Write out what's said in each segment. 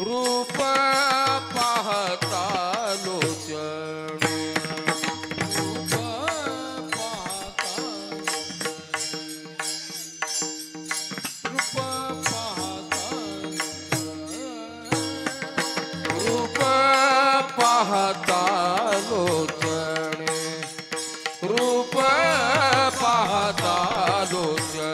रूप पाहता लोचने रूप पाहता रूप पाहता लोचने रूप पाहता लोचने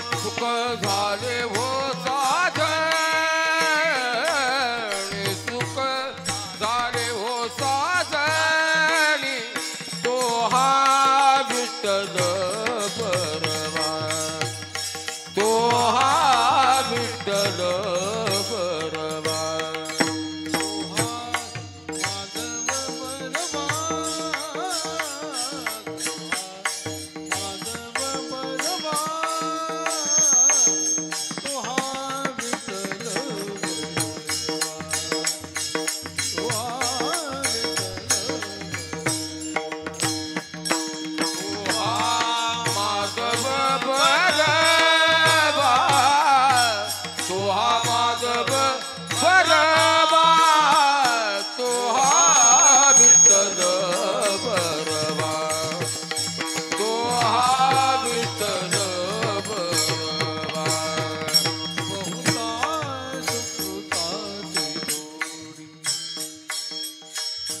झाले हो साजणी सुख झाले हो साजणी तो हा विठ्ठल बरवा तो हा विठ्ठल बरवा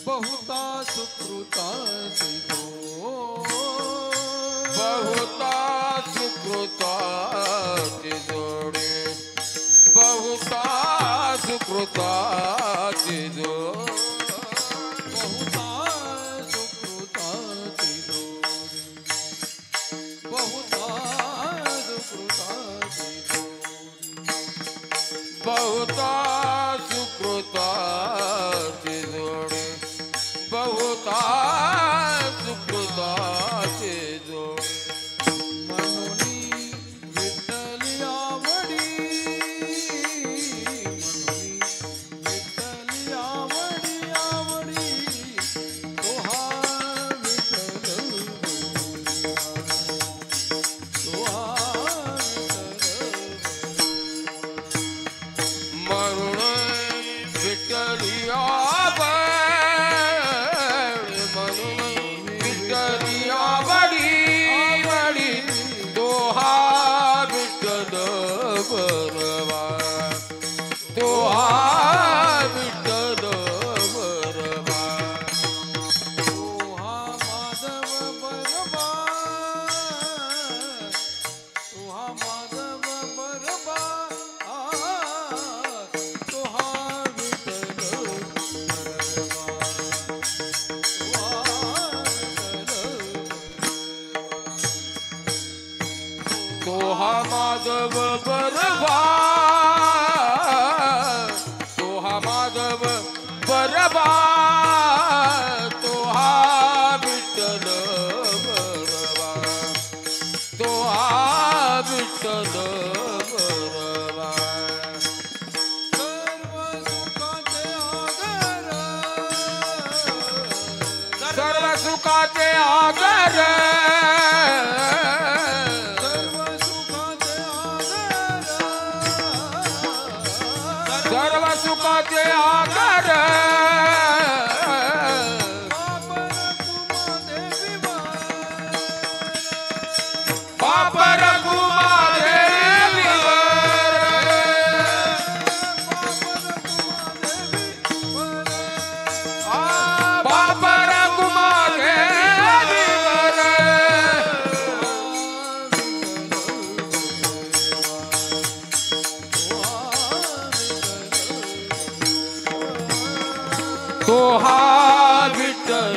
बहुता सुकृताची बहुता सुकृताची जोडी बहुता सुकृताची जोडी बहुता सुकृताची जोडी बहुता सुकृताची जोडी बहुता सुकृताची जोडी बहुता सुकृताची जोडी म्हणून विठ्ठली आवडी विठ्ठली आवडी आवडी तो हा विठ्ठल तो हा म्हणून विठ्ठली तो हा विठ्ठल बरवा तो हा माधव बरवा तो हा माधव बरवा तो हा विठ्ठल बरवा तो हा विठ्ठल तो हा माधव बरवा माधव बरवा तो हा विठ्ठल बरवा तो हा विठ्ठल बरवा सर्व सुखाचे आगर सर्व सुखाचे आगर बाप रघुमा देवी बाप रघुमा देवी तो हा विठ्ठल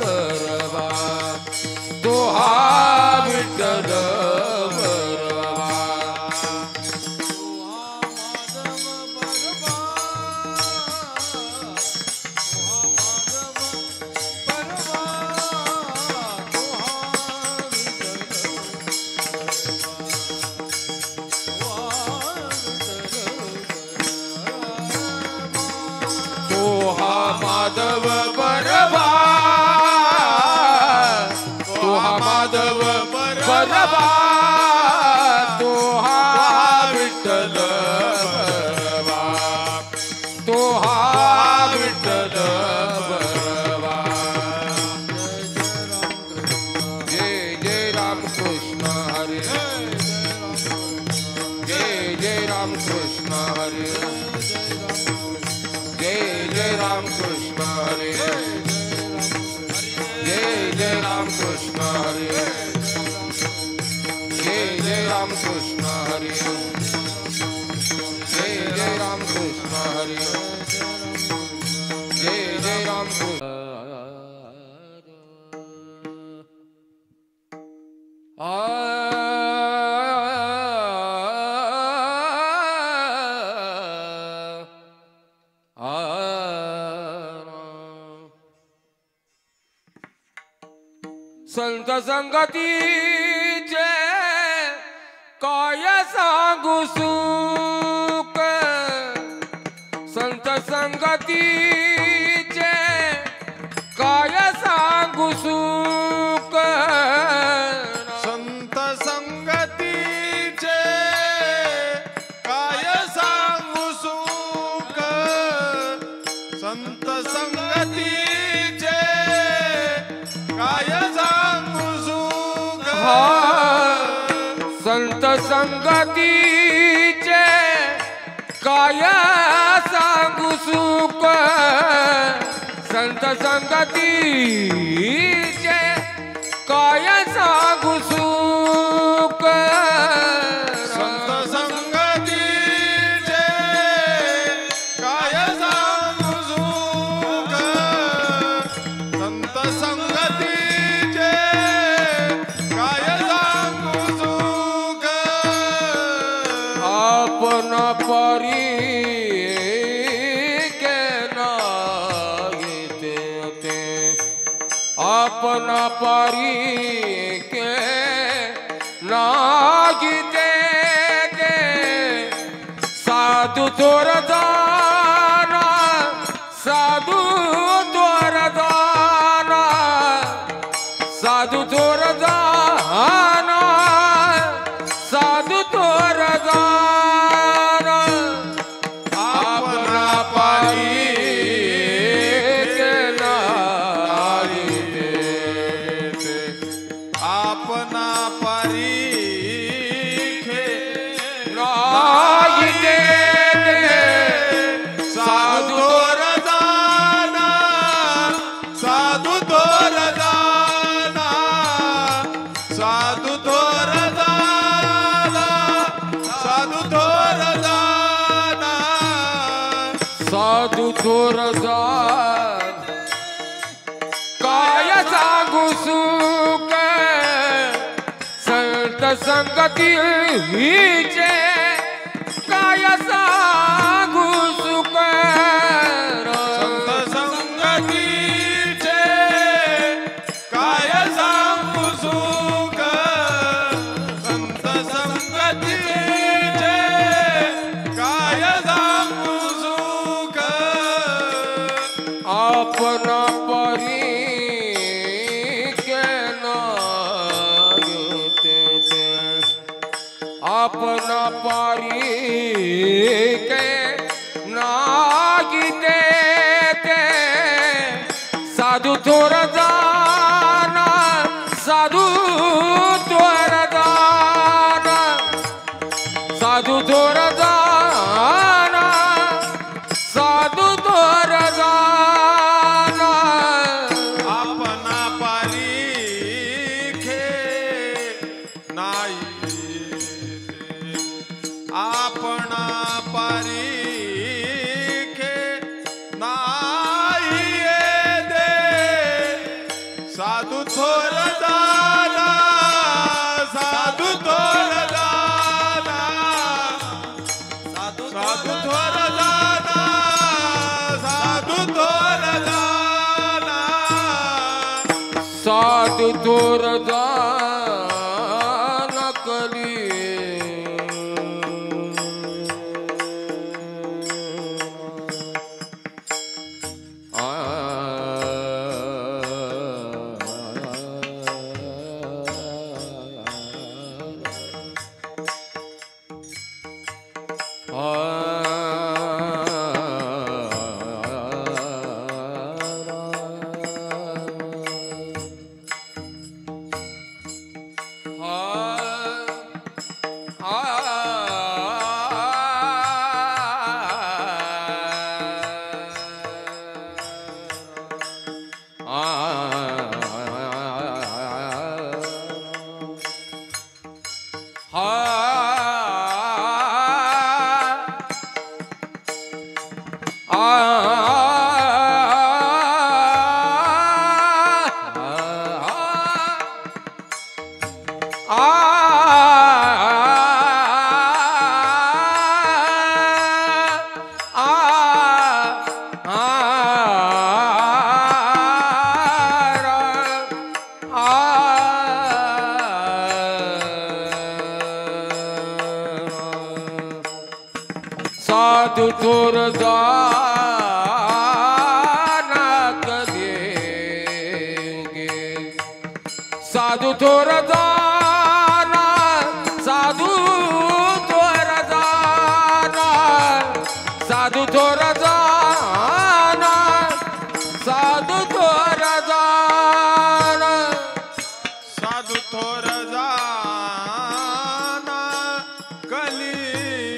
बरवा तो हा विठ्ठल हरे जय जय राम कृष्ण हरे जय जय राम कृष्ण हरे जय जय राम कृष्ण हरे जय जय राम कृष्ण हरे जय जय राम कृष्ण संत संगतीचे काय सांगू सुख संत संगतीचे काय सांगू सुख संत संगतीचे काय सांगू सुख संत संगतीचे काय सांगू सुख संत संगतीचे काय सांगू सुख संत संगतीचे काय सांगू सुख संत संगतीचे काय सांगू सुख संत संगतीचे काय सांगू सुख आपण परी के नागिते ते आपण परी के नागिते ते साधु थोर दाना साधु थोर दाना साधु थोर दाना साधु थोर दाना आपना पारी के नागिते आपना परीखे नागिते साधु तोर दाना साधु तोर दाना साधु तोर दाना साधु तोर दाना साधु थोर दान काय सांगू सुख संत संगती हिचे काय सांगू सुख संत संगतीचे काय सांगू सुख संत संगतीचे काय सांगू सुख आपना परी के नागिते ते अपना परी के नागिते ते साधु थोर दाना साधु थोर दाना साधु थोर दाना साधु थोर दाना आपना परीखे नाही आपना परीखे नाही दे साधु थोर दाना साधु थोर दाना साधु थोर दाना साधु थोर दाना साधु थोर दान कली साधू थोर जाना कधी साधू थोर जाना साधू थोर जाना साधू थोर जाना साधू थोर जाना साधू थोर जाना कलियुगी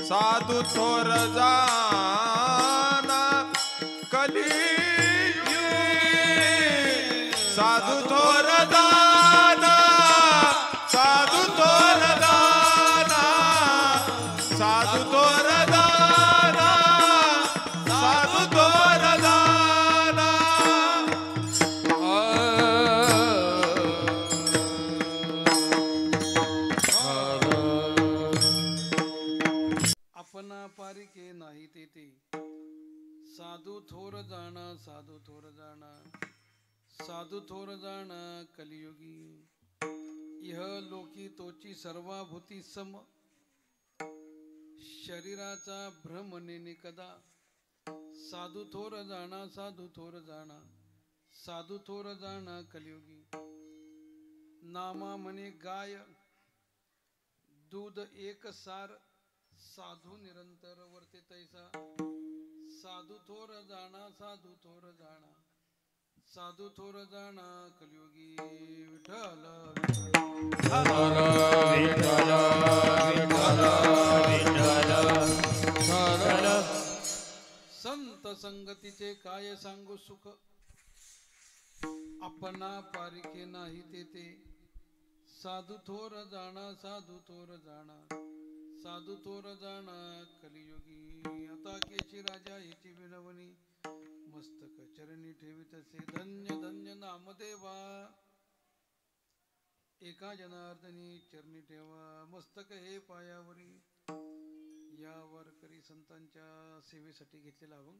साधू थोर जाना कलियुगी साधू थोर जाना साधू थोर जाना साधू थोर जाना साधू थोर जाना आपण पारिके नाही तेथे साधू थोर जाणा साधू थोर जाणा साधू थोर जाणा कलियुगी इह लोकी तोची सर्वाभूती सम शरीराचा भ्रम नेने कदा साधू थोर जाणा साधू थोर जाणा साधू थोर जाणा कलियुगी नामा म्हणे गाय दूध एक सार साधू निरंतर वर्ते तैसा साधू थोर जाणा साधू थोर जाणा साधू थोर जाणा कलियुगी विठ्ठल संत संगतीचे काय सांगू सुख आपणा पारिखे नाही तेथे साधू थोर जाणा साधू थोर जाणा साधू थोर जाणा कलियुगी आता केची राजा हिची विनवणी मस्तक चरणी ठेवितसे धन्य धन्य नामदेवा एका जनार्दनी चरणी ठेवा मस्तक हे पायावरी या वारकरी संतांच्या सेवेसाठी घेतलेला अभंग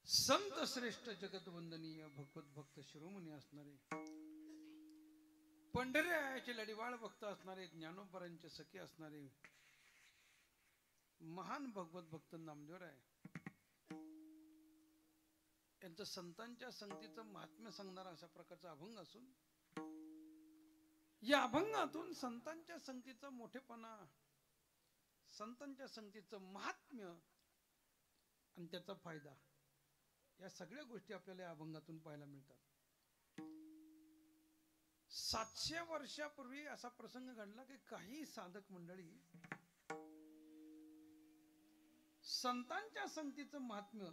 संत श्रेष्ठ जगतवंदनीय भगवत भक्त शिरोमणी असणारे पंढरीचे लढीवाळ भक्त असणारे ज्ञानोबरांचे सखे असणारे महान भगवत भक्त नामदेव आहे यांचं संतांच्या संगतीचं महात्म्य सांगणारा अशा प्रकारचा अभंग असून या अभंगातून संतांच्या संगतीचा मोठेपणा संतांच्या संगतीचं महात्म्य आणि त्याचा फायदा या सगळ्या गोष्टी आपल्याला या अभंगातून पाहायला मिळतात 700 वर्षापूर्वी असा प्रसंग घडला की काही साधक मंडळी संतांच्या संगतीचं महात्म्य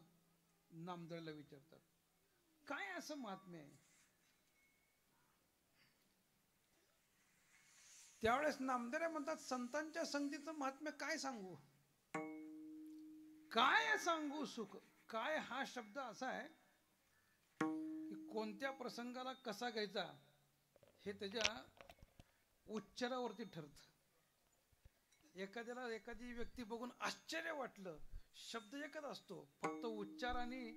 नामदेवाला विचारतात काय असं महात्म्य आहे त्यावेळेस नामदेव म्हणतात संतांच्या संगतीचं महात्म्य काय सांगू काय सांगू सुख काय हा शब्द असा आहे की कोणत्या प्रसंगाला कसा घ्यायचा हे त्याच्या उच्चारावरती ठरत एखाद्याला एखादी व्यक्ती बघून आश्चर्य वाटलं शब्द एकच असतो फक्त उच्चार आणि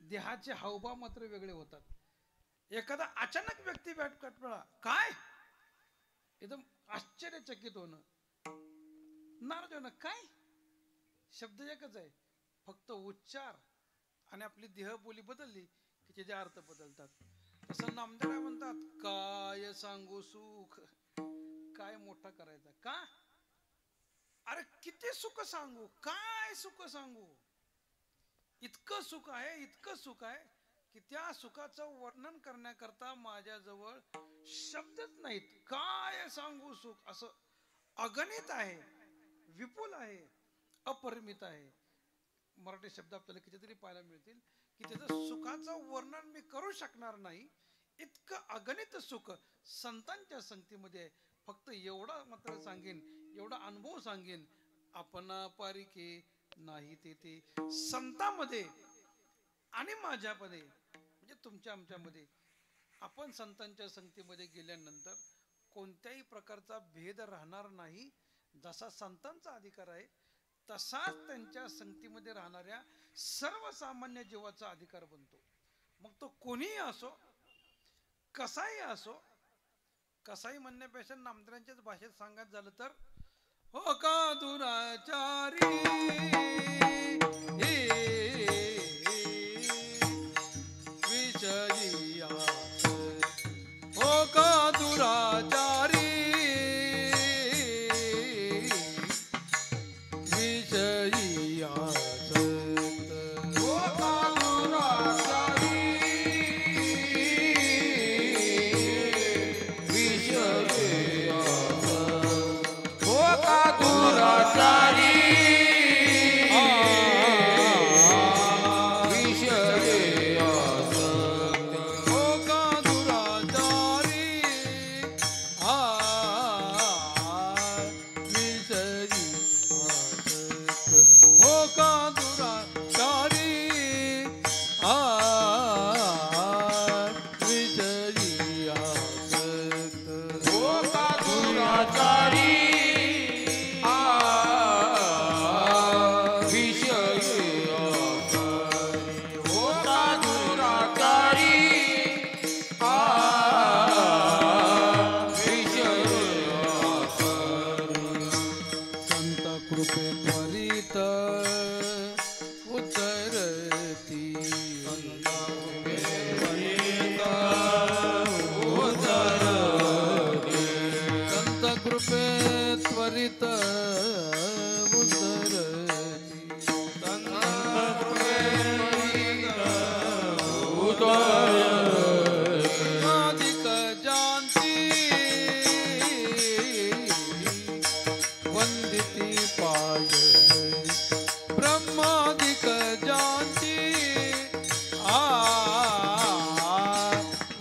देहाचे हावभाव मात्र वेगळे होतात एखादा अचानक व्यक्ती भेटला काय एकदम आश्चर्यचकित होणं नाराज होणं काय शब्द एकच आहे फक्त उच्चार आणि आपली देहबोली बदलली की त्याचे अर्थ बदलतात तसं नामदेव म्हणतात काय सांगू सुख काय मोठा करायचा का अरे किती सुख सांगू काय सुख सांगू इतकं सुख आहे की त्या सुखाचं वर्णन करण्याकरता माझ्याजवळ शब्दच नाहीत काय सांगू सुख असं अगणित आहे विपुल आहे अपरिमित आहे मराठी शब्द आपल्याला कितीतरी पाहायला मिळतील की त्याचं सुखाचं वर्णन मी करू शकणार नाही इतकं अगणित सुख संतांच्या संगतीमध्ये आहे फक्त एवढा मात्र सांगेन एवढा अनुभव सांगेन आपणा पारिके नाही तेथे संतांमध्ये आणि माझ्यामध्ये म्हणजे तुमच्या आमच्यामध्ये आपण संतांच्या संगतीमध्ये गेल्यानंतर कोणत्याही प्रकारचा भेद राहणार नाही जसा संतांचा अधिकार आहे तसाच त्यांच्या संगतीमध्ये राहणाऱ्या सर्वसामान्य जीवाचा अधिकार बनतो मग तो कोणीही असो, कसाही असो. कसाही म्हणण्यापेक्षा नामदेवांच्याच भाषेत सांगायचं झालं तर, हो का दुराचारी विषयी आस, हो का दुराचारी विषयी आसक्त, हो का दुराचारी विषयी आसक्त, हो का दुराचारी विषयी आसक्त, हो का दुराचारी विषयी आसक्त, हो का दुराचारी विषयी आसक्त, हो का दुराचारी विषयी आसक्त, हो का दुराचारी विषयी आसक्त, संत कृपे त्वरित उतरती, संत कृपे त्वरित उतरती, अधिक जानती वंदिती पाय, ब्रह्मादिक जानती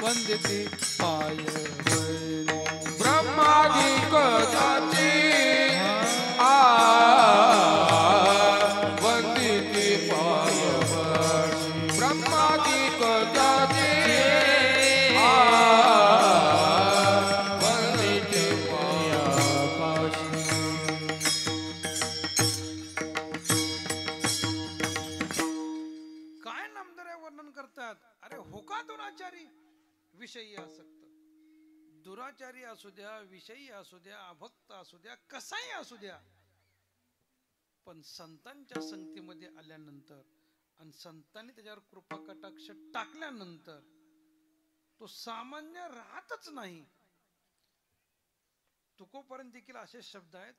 वंदिती पाय, ब्रह्मादिक जाती वंदिती पाय, ब्रह्मादिक जाती वंदिती पाय, काय नामदार वर्णन करतात. अरे हो का दुराचारी विषयी आसक्त, दुराचारी असू द्या, विषयी असू द्या, अभक्त असू द्या, कसाही असू द्या, पण संतांच्या संगतीमध्ये आल्यानंतर आणि संतांनी त्याच्यावर कृपा कटाक्ष टाकल्यानंतर तो सामान्य राहतच नाही. तुकोपर्यंत देखील असे शब्द आहेत,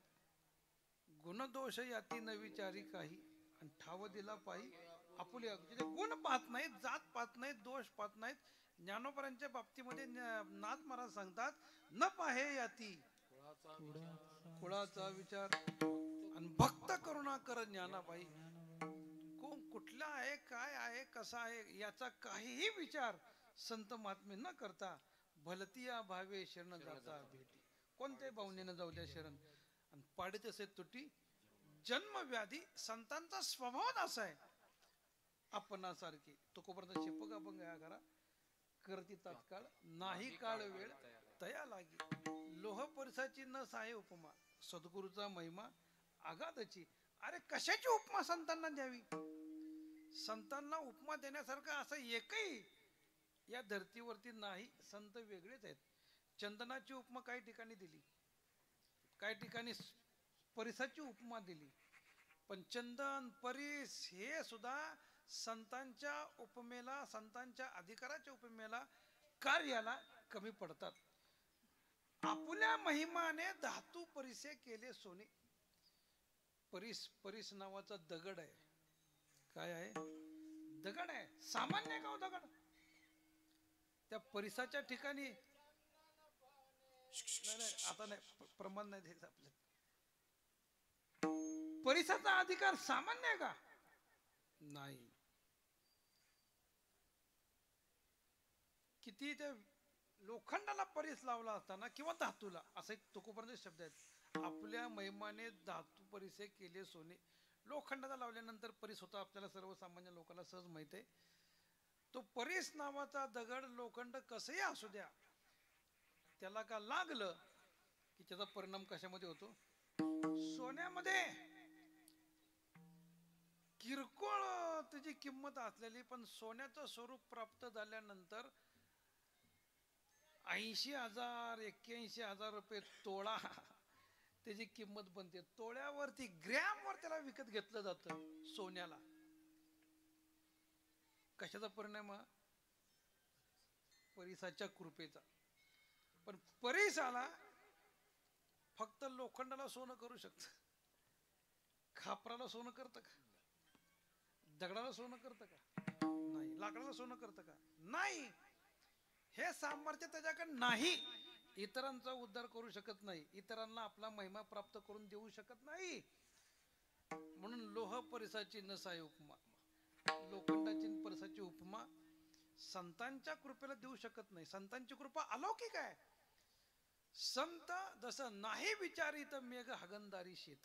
गुणदोष याती न विचारी काही आणि ठाव दिला पाही आपुले, म्हणजे गुण पाहत नाहीत, जात पाहत नाहीत, दोष पाहत नाहीत. ज्ञानोबरांच्या बाबतीमध्ये नाथ महाराज सांगतात, न पाहे याती कुळाचा विचार आणि भक्त करुणा कर ज्ञानाबाई. कोण कुठला आहे, काय आहे, कसा आहे याचा काहीही विचार संत महात्मे न करता भलतिया भावे शरण जाता भेटी, कोणत्याही भावनेनं जाऊ द्या शरण. आणि पाडीत असे तुटी जन्म व्याधी, संतांचा स्वभाव असा आहे. आपणासारखी तुकोपर्यंत शिपक आपण गया करा करती तात्काळ, नाही काळ वेळ तया लागी, लोह परिसाची न साहे उपमा, सद्गुरूचा महिमा आगाधची. अरे कशाची उपमा संतांना द्यावी? संतांना उपमा देण्यासारखं असं एकही या धर्तीवरती नाही. संत वेगळेच आहेत. चंदनाची उपमा काही ठिकाणी दिली, काही ठिकाणी परिसाची उपमा दिली, पण चंदन परीस हे सुद्धा संतांच्या उपमेला, संतांच्या अधिकाराच्या उपमेला, कार्याला कमी पडतात. आपुल्या महिमाने धातू परिसे केले सोने. परीस, परीस नावाचा दगड आहे. काय आहे? दगड आहे. सामान्य गाव दगड. त्या परिसाच्या ठिकाणी आता नाही, प्रमाण नाही द्यायचं आपल्याला. परिसाचा अधिकार सामान्य आहे का? नाही. किती त्या लोखंडाला परीस लावला असताना किंवा धातूला, असा एक तुकोपर्यंत शब्द आहेत. आपल्या महिमाने धातू परिसे केले सोने. लोखंडाला लावल्यानंतर परीस होता, आपल्याला सर्वसामान्य लोकांना सहज माहित आहे. तो परीस नावाचा दगड, लोखंड कसंही असू द्या, त्याला का लागलं की त्याचा परिणाम कशामध्ये होतो? सोन्यामध्ये. किरकोळ त्याची किंमत असलेली पण सोन्याचं स्वरूप प्राप्त झाल्यानंतर 80,000 81,000 रुपये तोळा त्याची किंमत बनते. तोळ्यावरती ग्रॅमवर त्याला विकत घेतलं जातं सोन्याला. कशाचा परिणाम? परिसाच्या कृपेचा. पण परिसाला फक्त लोखंडाला सोनं करू शकत, खापराला सोनं करतं का? दगडाला सोनं करतं का? नाही. लाकडाला सोनं करतं का? नाही. हे सामर्थ्य त्याच्याकडे नाही. इतरांचा उद्धार करू शकत नाही, इतरांना आपला महिमा प्राप्त करून देऊ शकत नाही. म्हणून लोह परिसाची नसाय उपमा, लोखंडाची परिसाची उपमा संतांच्या कृपेला देऊ शकत नाही. संतांची कृपा अलौकिक आहे. संत जसं नाही विचारित मेघ हागंदारी शेत.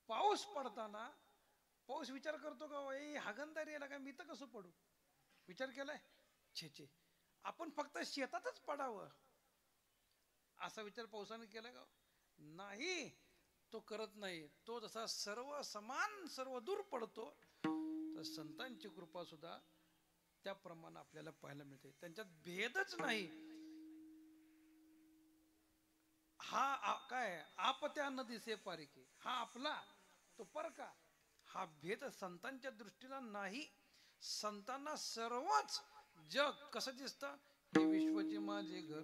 पाऊस पडताना पाऊस विचार करतो का हागंदारी याला काय मी तर कसं पडू? विचार केलाय? छे, आपण फक्त शेतातच पडावं असा विचार पावसाने केला का? नाही, तो करत नाही. तो जसा सर्व समान सर्व दूर पडतो, तर संतांची कृपा सुद्धा त्याप्रमाणे आपल्याला पाहायला मिळते. त्यांच्यात भेदच नाही. हा काय आपत्या न दिसे पारिके, हा आपला तो परका. हा भेद संतांच्या दृष्टीला नाही. संतांना सर्वच जग कसं दिसतं? हे विश्वचे माझे घर,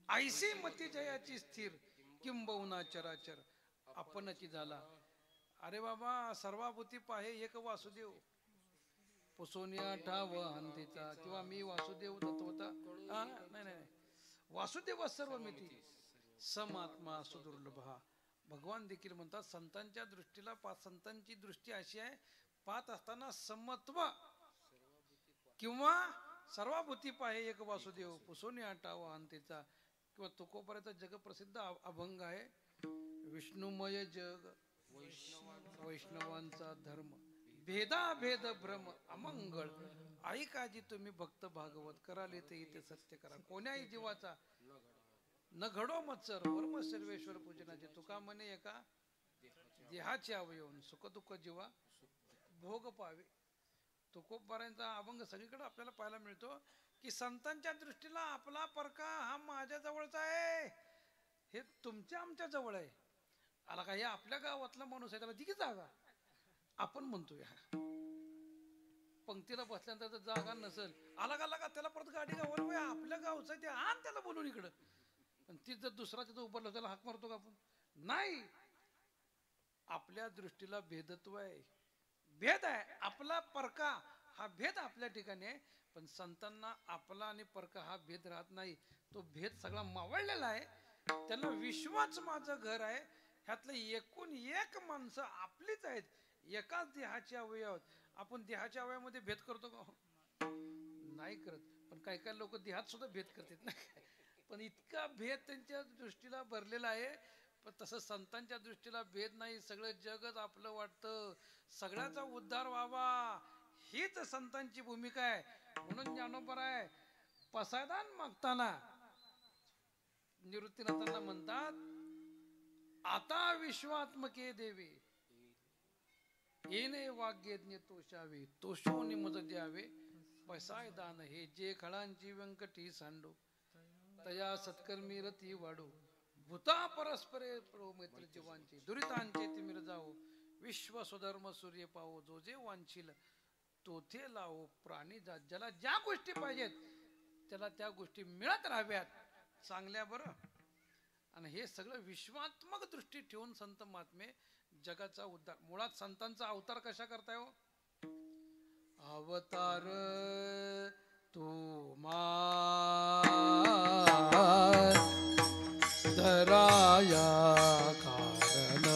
ऐसी मती जयाची स्थिर, किंबहुना चराचर आपणची झाला. अरे बाबा, सर्वाभूती पाहे एक वासुदेव, पुसोनिया ठाव हंतीचा. किंवा मी वासुदेव तत्वता, नाही, वासुदेव सर्वमिती समात्मा सुदुर्लभ. भगवान देखील म्हणतात संतांच्या दृष्टीला संतांची दृष्टी अशी आहे, पाहत असताना समत्व किंवा सर्वाभूती पाहे एक वासुदेव, पुसोनी आटाव अंतीचा. किंवा तुकोपर्यंत जगप्रसिद्ध अभंग आहे, विष्णुमय जग वैष्णवांचा धर्म, भेदाभेद भ्रम अमंगळ. ऐकाजी तुम्ही भक्त भागवत, कराले ते इथे सत्य करा. कोण्याही जीवाचा न घडो मत्सर, वर्म सर्वेश्वर पूजनाचे. तुका म्हणे एका देहाचे अवयवन, सुख दुःख जीवा भोग पावे. तुकोबारांचा अभंग सगळीकडे आपल्याला पाहायला मिळतो की संतांच्या दृष्टीला आपला परका हा माझ्या जवळचा आहे, हे तुमच्या आमच्या जवळ आहे. आला का? हे आपल्या गावातला माणूस आहे, त्याला दिकी जागा आपण म्हणतोय. पंक्तीला बसल्यानंतर जर जागा नसेल, आला का त्याला परत गाडी गावल, आपल्या गावचं ते आण त्याला बोलून इकडं. पण ती जर दुसरा तिथं उभारलं त्याला हाक मारतो का आपण? नाही. आपल्या दृष्टीला भेदत्व आहे, भेद आहे. आपला परका हा भेद आपल्या ठिकाणी आहे, पण संतांना आपला आणि परका हा भेद राहत नाही. तो भेद सगळा मावळलेला आहे. त्यांना विश्वच माझं घर आहे. ह्यातलं एकूण एक माणसं आपलीच आहेत, एकाच देहाचे अवयव. आपण देहाच्या अवयवामध्ये भेद करतो का? नाही करत. पण काही काही लोक देहात सुद्धा भेद करतात ना. पण इतका भेद त्यांच्या दृष्टीला भरलेला आहे. पण तसं संतांच्या दृष्टीला भेद नाही. सगळं जगच आपलं वाटतं, सगळ्याचा उद्धार व्हावा हीच संतांची भूमिका आहे. म्हणून ज्ञानोबराय पसायदान मागताना निवृत्तीनाथांना म्हणतात, आता विश्वात्मके देवे येणे वाग्यज्ञ तोषावे, तोषोनी मज द्यावे पसायदान हे. जे खळांची व्यंकटी सांडो, तया सत्कर्मी रती वाढो, भूता परस्परे मैत्री जीवांची, दुरितांचे तिमिर जाओ, विश्व स्वधर्म सूर्य पावो, जो जे वांछील तोथे लावो. प्राणी जात ज्याला ज्या गोष्टी पाहिजेत त्याला त्या गोष्टी मिळत राहाव्यात चांगल्या, बरं. आणि हे सगळं विश्वात्मक दृष्टी ठेवून संत महात्मे जगाचा उद्धार. मुळात संतांचा अवतार कशा करताय हो? अवतार तू धराया कारण,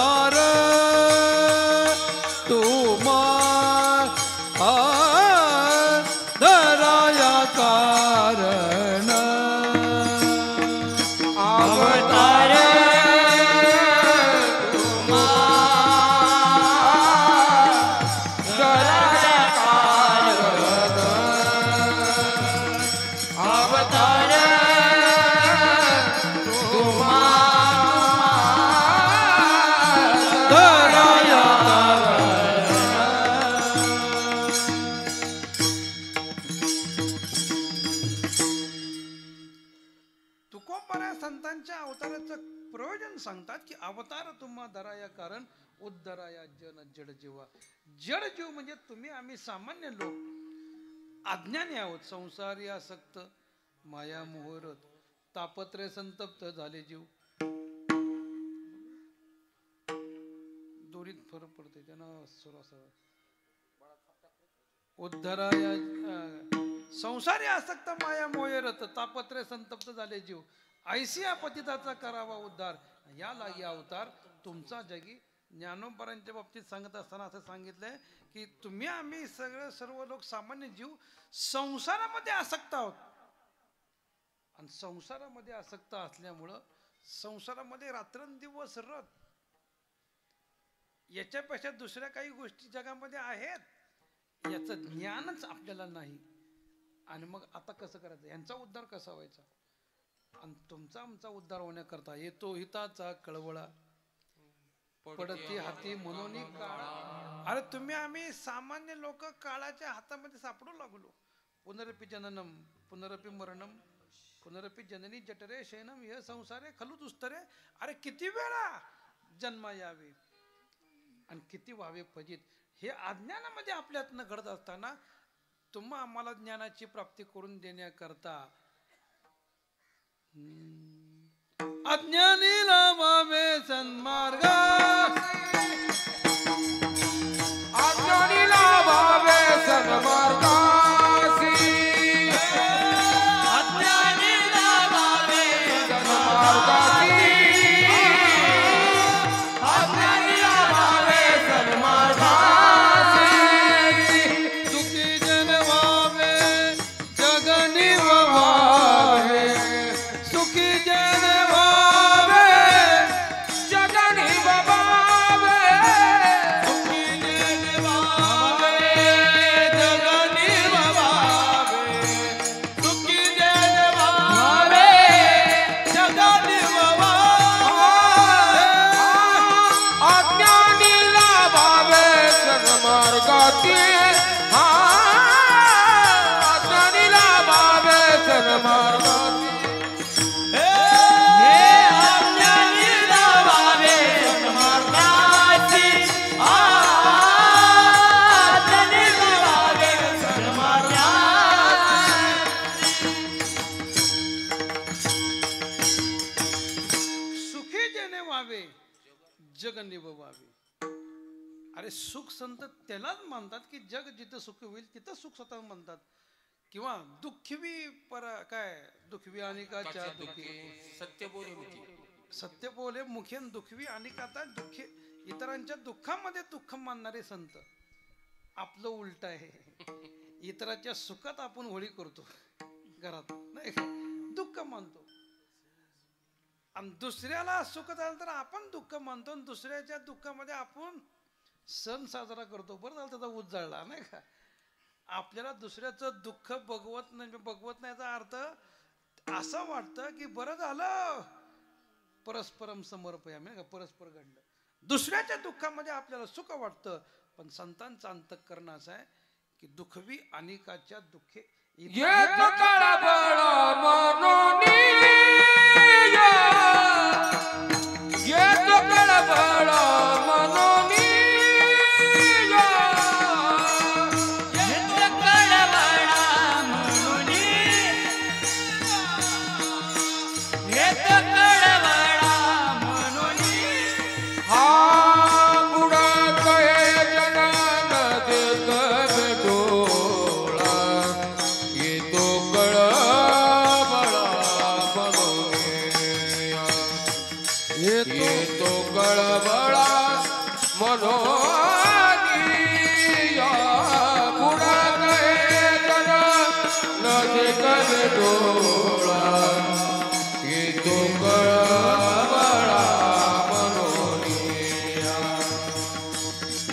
अवतार तुमा धराया कारण अवतार तुम्हा धराया कारण अवतार तुम्हा धराया तुकोबारा संतांच्या अवताराचं प्रयोजन सांगतात की अवतार तुम्हा धराया कारण उद्धराया जन जड जीवा. जड जीव म्हणजे तुम्ही आम्ही सामान्य लोक अज्ञानी आहोत. संसारी आसक्त माया मोहरत तापत्रे संतप्त झाले जीव. दोरीत फरक पडते त्यांना सुर असा उद्धराया संसारी आसक्त माया मोहरत तापत्रे संतप्त झाले जीव. ऐसिया पतिताचा करावा उद्धार या लागी अवतार तुमचा जगी. ज्ञानोबरांच्या बाबतीत सांगत असताना असं सांगितलंय की तुम्ही आम्ही सर्व लोक सामान्य जीव संसारामध्ये आसक्त आहोत. आणि संसारामध्ये आसक्त असल्यामुळं संसारामध्ये रात्रंदिवस रत याच्यापेक्षा दुसऱ्या काही गोष्टी जगामध्ये आहेत याचं ज्ञानच आपल्याला नाही. आणि मग आता कसं करायचं, यांचा उद्धार कसा व्हायचा. आणि तुमचा आमचा उद्धार होण्याकरता येतो हिताचा कळवळा पडती हाती म्हणून काळ. अरे तुम्ही आम्ही सामान्य लोक काळाच्या हातामध्ये सापडू लागलो. पुनरपी जननम पुनरपी मरणम पुनरपी जननी जठरे शयनम हे संसारे खलू दुस्तरे. अरे किती वेळा जन्म यावे आणि किती व्हावे फजित. हे अज्ञानामध्ये आपल्यातनं घडत असताना तुम्हा आम्हाला ज्ञानाची प्राप्ती करून देण्याकरता अज्ञानी लावावे सन्मार्ग अज्ञानी लाभावे सन्मार्गासी अज्ञानी लावावे सन्मार्गासी अज्ञानी लावावे सन्मार्गासी सुखी जन व्हावे जग निववावे सुखी जन व्हावे जगनी बाबावे सुखी जन बाबावे जगनी बाबावे सुखी जन बाबावे जगनी बाबावे अज्ञानी लाभावे सन्मार्गासी हा अज्ञानी लाभावे सन्मार्गासी हे अज्ञानी लावावे सन्मार्गासी अज्ञानी लावावे सन्मार्गासी सुखी जेणे व्हावे जग निभवावे. अरे सुख संत त्यालाच म्हणतात की जग जिथं सुखी होईल तिथं सुख स्वतः म्हणतात. किंवा दुःखवी काय दुःखवी अनेकाच्या दुःखी सत्य बोलू सत्य बोले मुखेन दुःखवी अनेकाचा दुःखी. इतरांच्या दुःखामध्ये दुःख मानणारे संत. आपलं उलट आहे. इतरांच्या सुखात आपण होळी करतो घरात नाही का, दुःख मानतो. आणि दुसऱ्याला सुख झालं तर आपण दुःख मानतो आणि दुसऱ्याच्या दुःखामध्ये आपण सण साजरा करतो. बरं झालं त्याचा उजळला नाही का. आपल्याला दुसऱ्याचं दुःख बघवत नाहीचा अर्थ असं वाटतं की बरं झालं परस्परम समर्पयामी नाही का, परस्पर घडलं. दुसऱ्याच्या दुःखामध्ये आपल्याला सुख वाटतं. पण संतांचं अंतःकरण असं आहे की दुःखवी अनेकाच्या दुःखे येत कळबळ मनोनी येत कळबळ मनोनी कळबळ मनोनिया बुडात हे जन नदी कर डोळा येतो कळवळा मनोनिया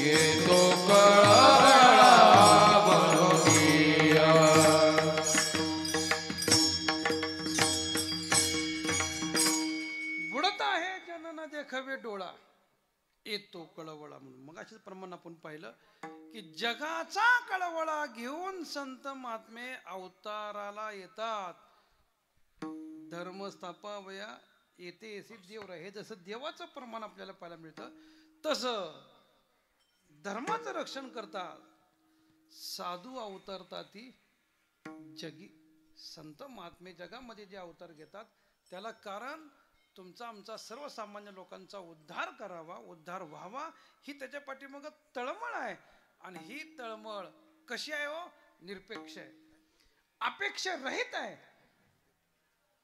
येतो कळवळा मनोनिया बुडत आहे जन न देखावे डोळा येतो कळवळा म्हणून. मग अशाच प्रमाणे आपण पाहिलं की जगाचा कळवळा घेऊन संत महात्मे अवताराला येतात. धर्म स्थापावया येते असे देव राहे. जसं देवाचं प्रमाण आपल्याला पाहायला मिळतं तसं धर्माचं रक्षण करतात साधू अवतरताती जगी. संत महात्मे जगामध्ये जे अवतार घेतात त्याला कारण तुमचा आमचा सर्वसामान्य लोकांचा उद्धार करावा, उद्धार व्हावा, ही त्याच्या पाठीमागं तळमळ आहे. आणि ही तळमळ कशी आहे हो? निरपेक्ष आहे, अपेक्षा रहित आहे.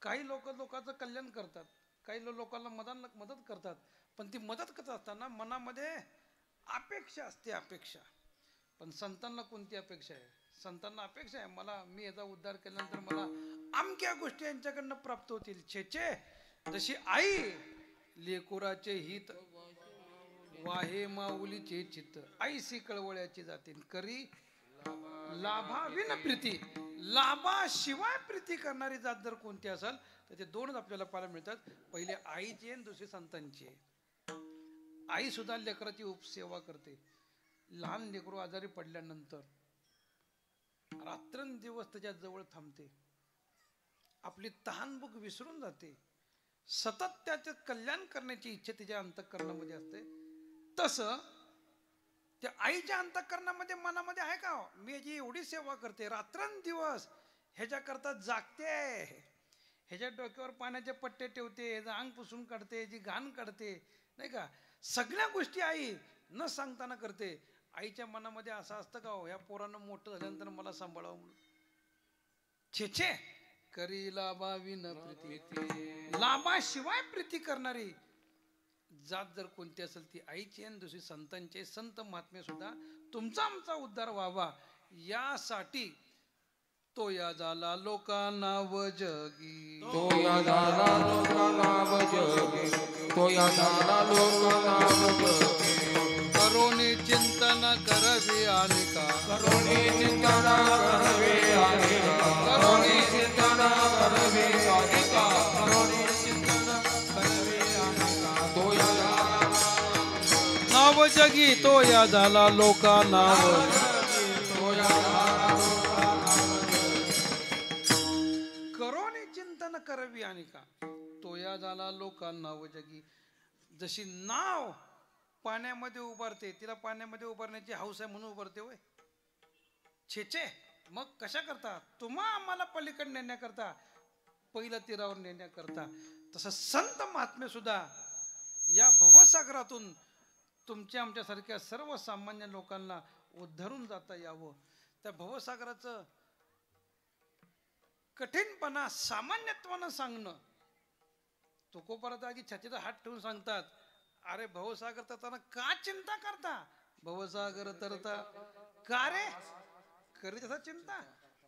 काही लोक लोकांचं कल्याण करतात, काही लोकांना मदत करतात, पण ती मदत करत असताना मनामध्ये अपेक्षा असते, अपेक्षा. पण संतांना कोणती अपेक्षा आहे? संतांना अपेक्षा आहे मी याचा उद्धार केल्यानंतर मला अमक्या गोष्टी यांच्याकडनं प्राप्त होतील. छेचे जशी आई लेकुराचे हित वाहे माऊलीचे चित्त ऐसी कळवळ्याची जातील करी लाभाविन प्रीती. लाभाशिवाय प्रीती करणारी जात जर कोणती असेल तर ते दोनच आपल्याला पाहायला मिळतात. पहिले आईची आणि दुसरी संतांची. आई सुद्धा लेकराची उपसेवा करते. लहान लेकरू आजारी पडल्यानंतर रात्रंदिवस त्याच्या जवळ थांबते, आपली तहानभूक विसरून जाते, सतत त्याचे कल्याण करण्याची इच्छा तिच्या अंतःकरणामध्ये असते. तसं त्या आईच्या अंतःकरणामध्ये मनामध्ये आहे का? मी याची एवढी सेवा करते, रात्रंदिवस ह्याच्याकरता जागते, ह्याच्या डोक्यावर पाण्याचे पट्टे ठेवते, ह्याचं अंग पुसून काढते, ह्याची घाण काढते, नाही का? सगळ्या गोष्टी आई न सांगताना करते. आईच्या मनामध्ये असं असतं का ह्या पोरानं मोठं झाल्यानंतर मला सांभाळावं म्हणून? छे करी लाभाविन प्रीती. लाभाशिवाय प्रीती करणारी जात जर कोणती असेल ती आईची आणि दुसरी संतांचे. संत महात्मे सुद्धा तुमचा आमचा उद्धार व्हावा यासाठी तो या झाला लोकांना व जगी. तो या झाला लोकांना व जगी. तो या झाला लोकांना व जगी. करोनी चिंतन करवी आणि का. करोनी चिंतन करवे अधिका. करोनी चिंतन करवे अधिका. करोनी चिंतन करवे अधिका. तो या झाला नाव जगी. तो या झाला लोकांना व तो या झाला करोनी चिंतन करवी आणि का. तो या झाला लोकांना व जगी. जशी नाव पाण्यामध्ये उभारते, तिला पाण्यामध्ये उभारण्याची हौस आहे म्हणून उभारते होय. छेचे मग कशा करता? तुम्हा आम्हाला पलीकडे नेण्याकरता, पहिल्या तीरावर नेण्याकरता. तसं संत महात्मे सुद्धा या भवसागरातून तुमच्या आमच्यासारख्या सर्वसामान्य लोकांना उद्धरून जाता यावं. त्या भवसागराचं कठीणपणा सामान्यत्वानं सांगणं. तुकोबाराजी छातीचा हात ठेवून सांगतात, अरे भवसागर तरताना का चिंता करता? भवसागर तरता का रे करी तसा चिंता.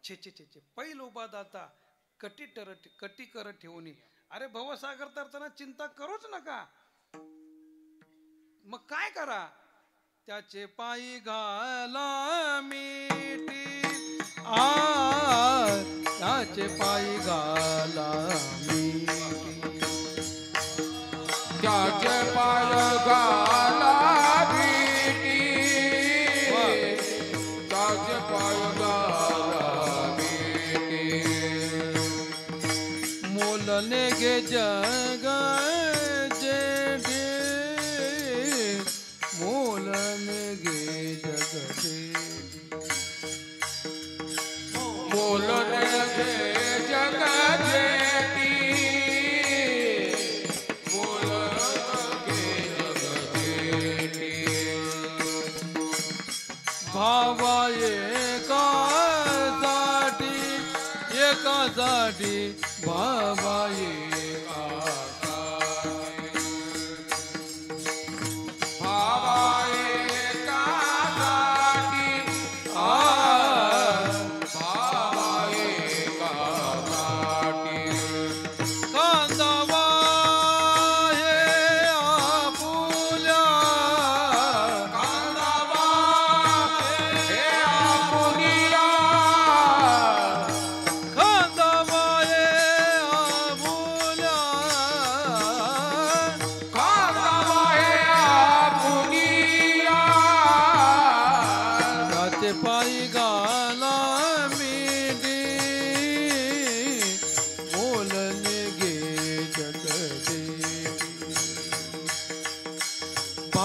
छे छे छे छे पैल उभा दाता कटी कर ठेवून. अरे भवसागर तरताना चिंता करूच नका. मग काय करा? त्याचे पायी घाला मिठी. त्याचे पायी घाला मिठी. त्याचे पाय घाला विटी. त्याचे पाय घाला विटी. मोलने गे जग जेठे. मोलने गे जग जेठी. बोलने गे जग जेठी. भावा एकासाठी भावा भावा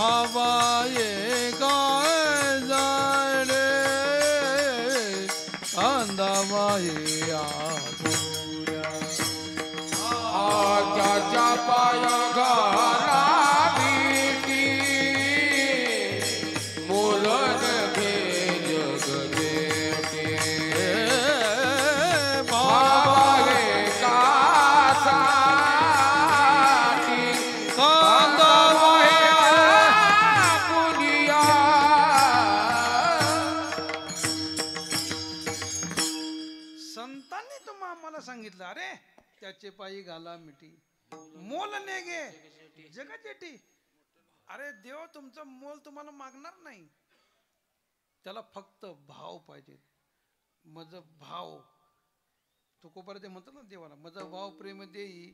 बाबा ये काय जाणे अंदामाई आपुल्या आत्याच्या पाया घाला भीती मोलन घे जग देते बाबा हे कासाठी अंदामाई आपुल्या संतांनी तुम्हा आम्हाला सांगितलं, अरे त्याचे पायी घाला मिठी मोल नेगे जगजेटी. अरे देव तुमचं मोल तुम्हाला मागणार नाही, त्याला फक्त भाव पाहिजे. मज भाव तुकोबर ते म्हणतात ना देवाला, मज भाव प्रेम देई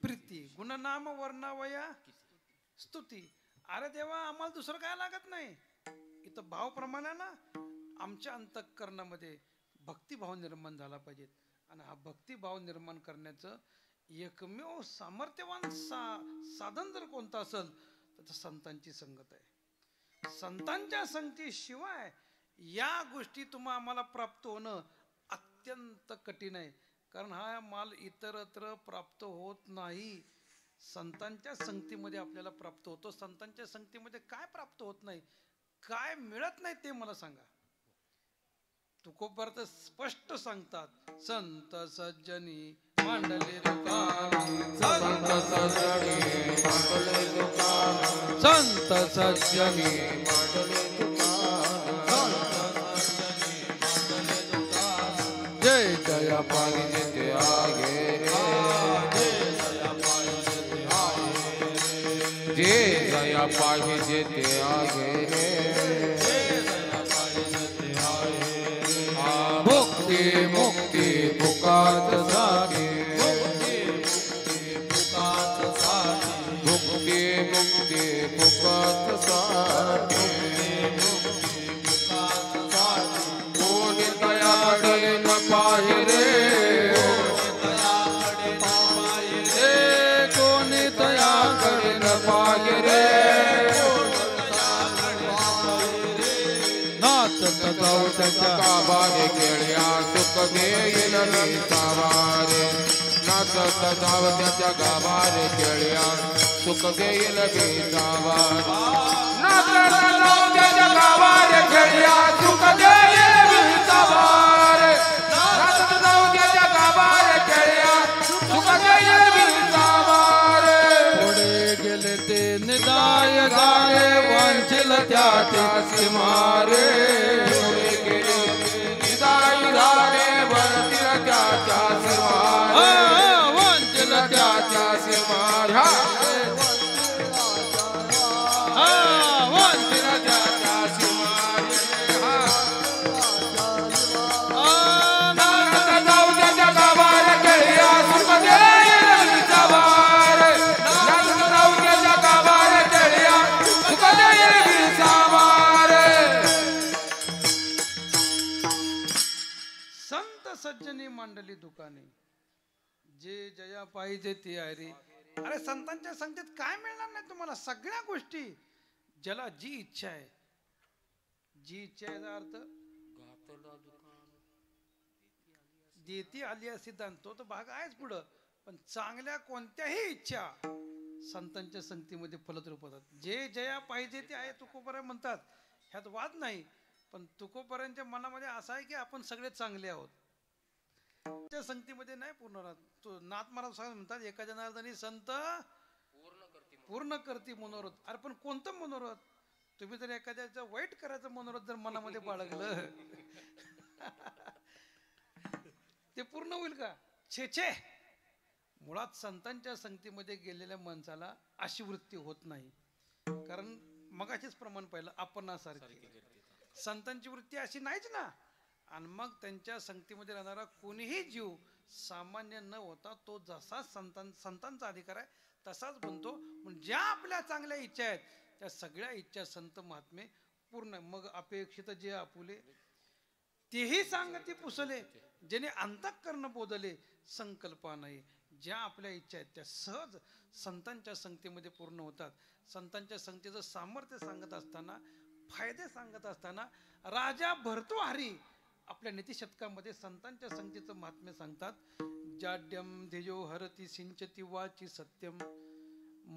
प्रीती गुणनाम वर्णावया स्तुती. अरे देवा आम्हाला दुसरं काय लागत नाही, इथं भाव प्रमाणे ना आमच्या अंतःकरणामध्ये भक्तिभाव निर्माण झाला पाहिजे. आणि हा भक्तिभाव निर्माण करण्याचं एकमेव सामर्थ्यवान साधन जर कोणतं असेल तर संतांची संगत आहे. संतांच्या संगतीशिवाय या गोष्टी तुम्हा आम्हाला प्राप्त होणं अत्यंत कठीण आहे. कारण हा माल इतरत्र प्राप्त होत नाही, संतांच्या संगतीमध्ये आपल्याला प्राप्त होतो. संतांच्या संगतीमध्ये काय प्राप्त होत नाही, काय मिळत नाही ते मला सांगा. तुकोबर तर स्पष्ट सांगतात, संत सज्जनी मांडले दुकानी संत सज्जनी मांडले दुकान संत सज्जनी मांडले दुकान जय जय पाहिजे ते आगे जे जया पाहिजे ते आगे मुक्ती मुक्ती मुकात साठी मुक्ती मुक्ती मुकात साठी कोणी दयाकडे न पाहिजे कोणी दयाकडे न पाहिजे नाच जाऊ त्याच्या गाभारे खेळ्या सुख देईल सावारे नाचत जाव त्याच्या गाभारे खेळ्या सुख देईल सावारे नाचत जाऊ त्याच्या गाभारे खेळ्या सुख देईल सावारे नाचत जाऊ त्याच्या गाभारे खेळ्या सुख देईल सावारे पुढे गेले ते निदाय गाणे वांछिल त्याचे मारे पुढे गेले निदाई झाले भरतील त्याच्या सिमारे वांछिल त्याच्या सिमारे वांछिल त्याच्या सिमारे नाचत जाऊ त्याच्या गाभारे खेळ्या सुख देईल सावारे नाचत जाऊ त्याच्या गाभारे खेळ्या सुख देईल सावारे संत सज्जनी मांडली दुकाने जे जया पाहिजे ती आहे रे. अरे संतांच्या संगतीत काय मिळणार नाही तुम्हाला, सगळ्या गोष्टी. ज्याला जी इच्छा आहे, जी इच्छा याचा अर्थ देती आली सिद्धांत तो तर भाग आहेच पुढं. पण चांगल्या कोणत्याही इच्छा संतांच्या संगतीमध्ये फलद्रूप होतात. जे जया पाहिजे ते आहे तुकोबराय म्हणतात, ह्यात वाद नाही. पण तुकोबरायांच्या मनामध्ये असं आहे की आपण सगळे चांगले आहोत. त्या संगतीमध्ये नाही पूर्ण राहत. तो नाथ महाराज म्हणतात, एका जनार्दनी संत पूर्ण करती मनोरथ. अरे पण कोणतं मनोरथ? तुम्ही जर एखाद्याचं वाईट करायचं मनोरथ जर मनामध्ये बाळगलं ते पूर्ण होईल का? छे छे. मुळात संतांच्या संगतीमध्ये गेलेल्या माणसाला अशी वृत्ती होत नाही. कारण मगाशीच प्रमाण पाहिलं, आपणासारखी संतांची वृत्ती अशी नाहीच ना. आणि मग त्यांच्या संगतीमध्ये राहणारा कोणीही जीव सामान्य न होता तो जसा संतांचा अधिकार आहे तसाच बनतो. ज्या आपल्या चांगल्या इच्छा आहेत त्या सगळ्या इच्छा संत महात्मे पूर्ण. मग अपेक्षित जे आपुले तेही सांगती पुसले, जेणे अंतःकरण बोधले संकल्पा नाही. ज्या आपल्या इच्छा आहेत त्या सहज संतांच्या संगतीमध्ये पूर्ण होतात. संतांच्या संगतीचं सामर्थ्य सांगत असताना, फायदे सांगत असताना राजा भर्तृहरी आपल्या नीतिशतकामध्ये संतांच्या संगतीचं महात्म्य सांगतात. जाड्यम ध्येयो हरती सिंचती वाची सत्यम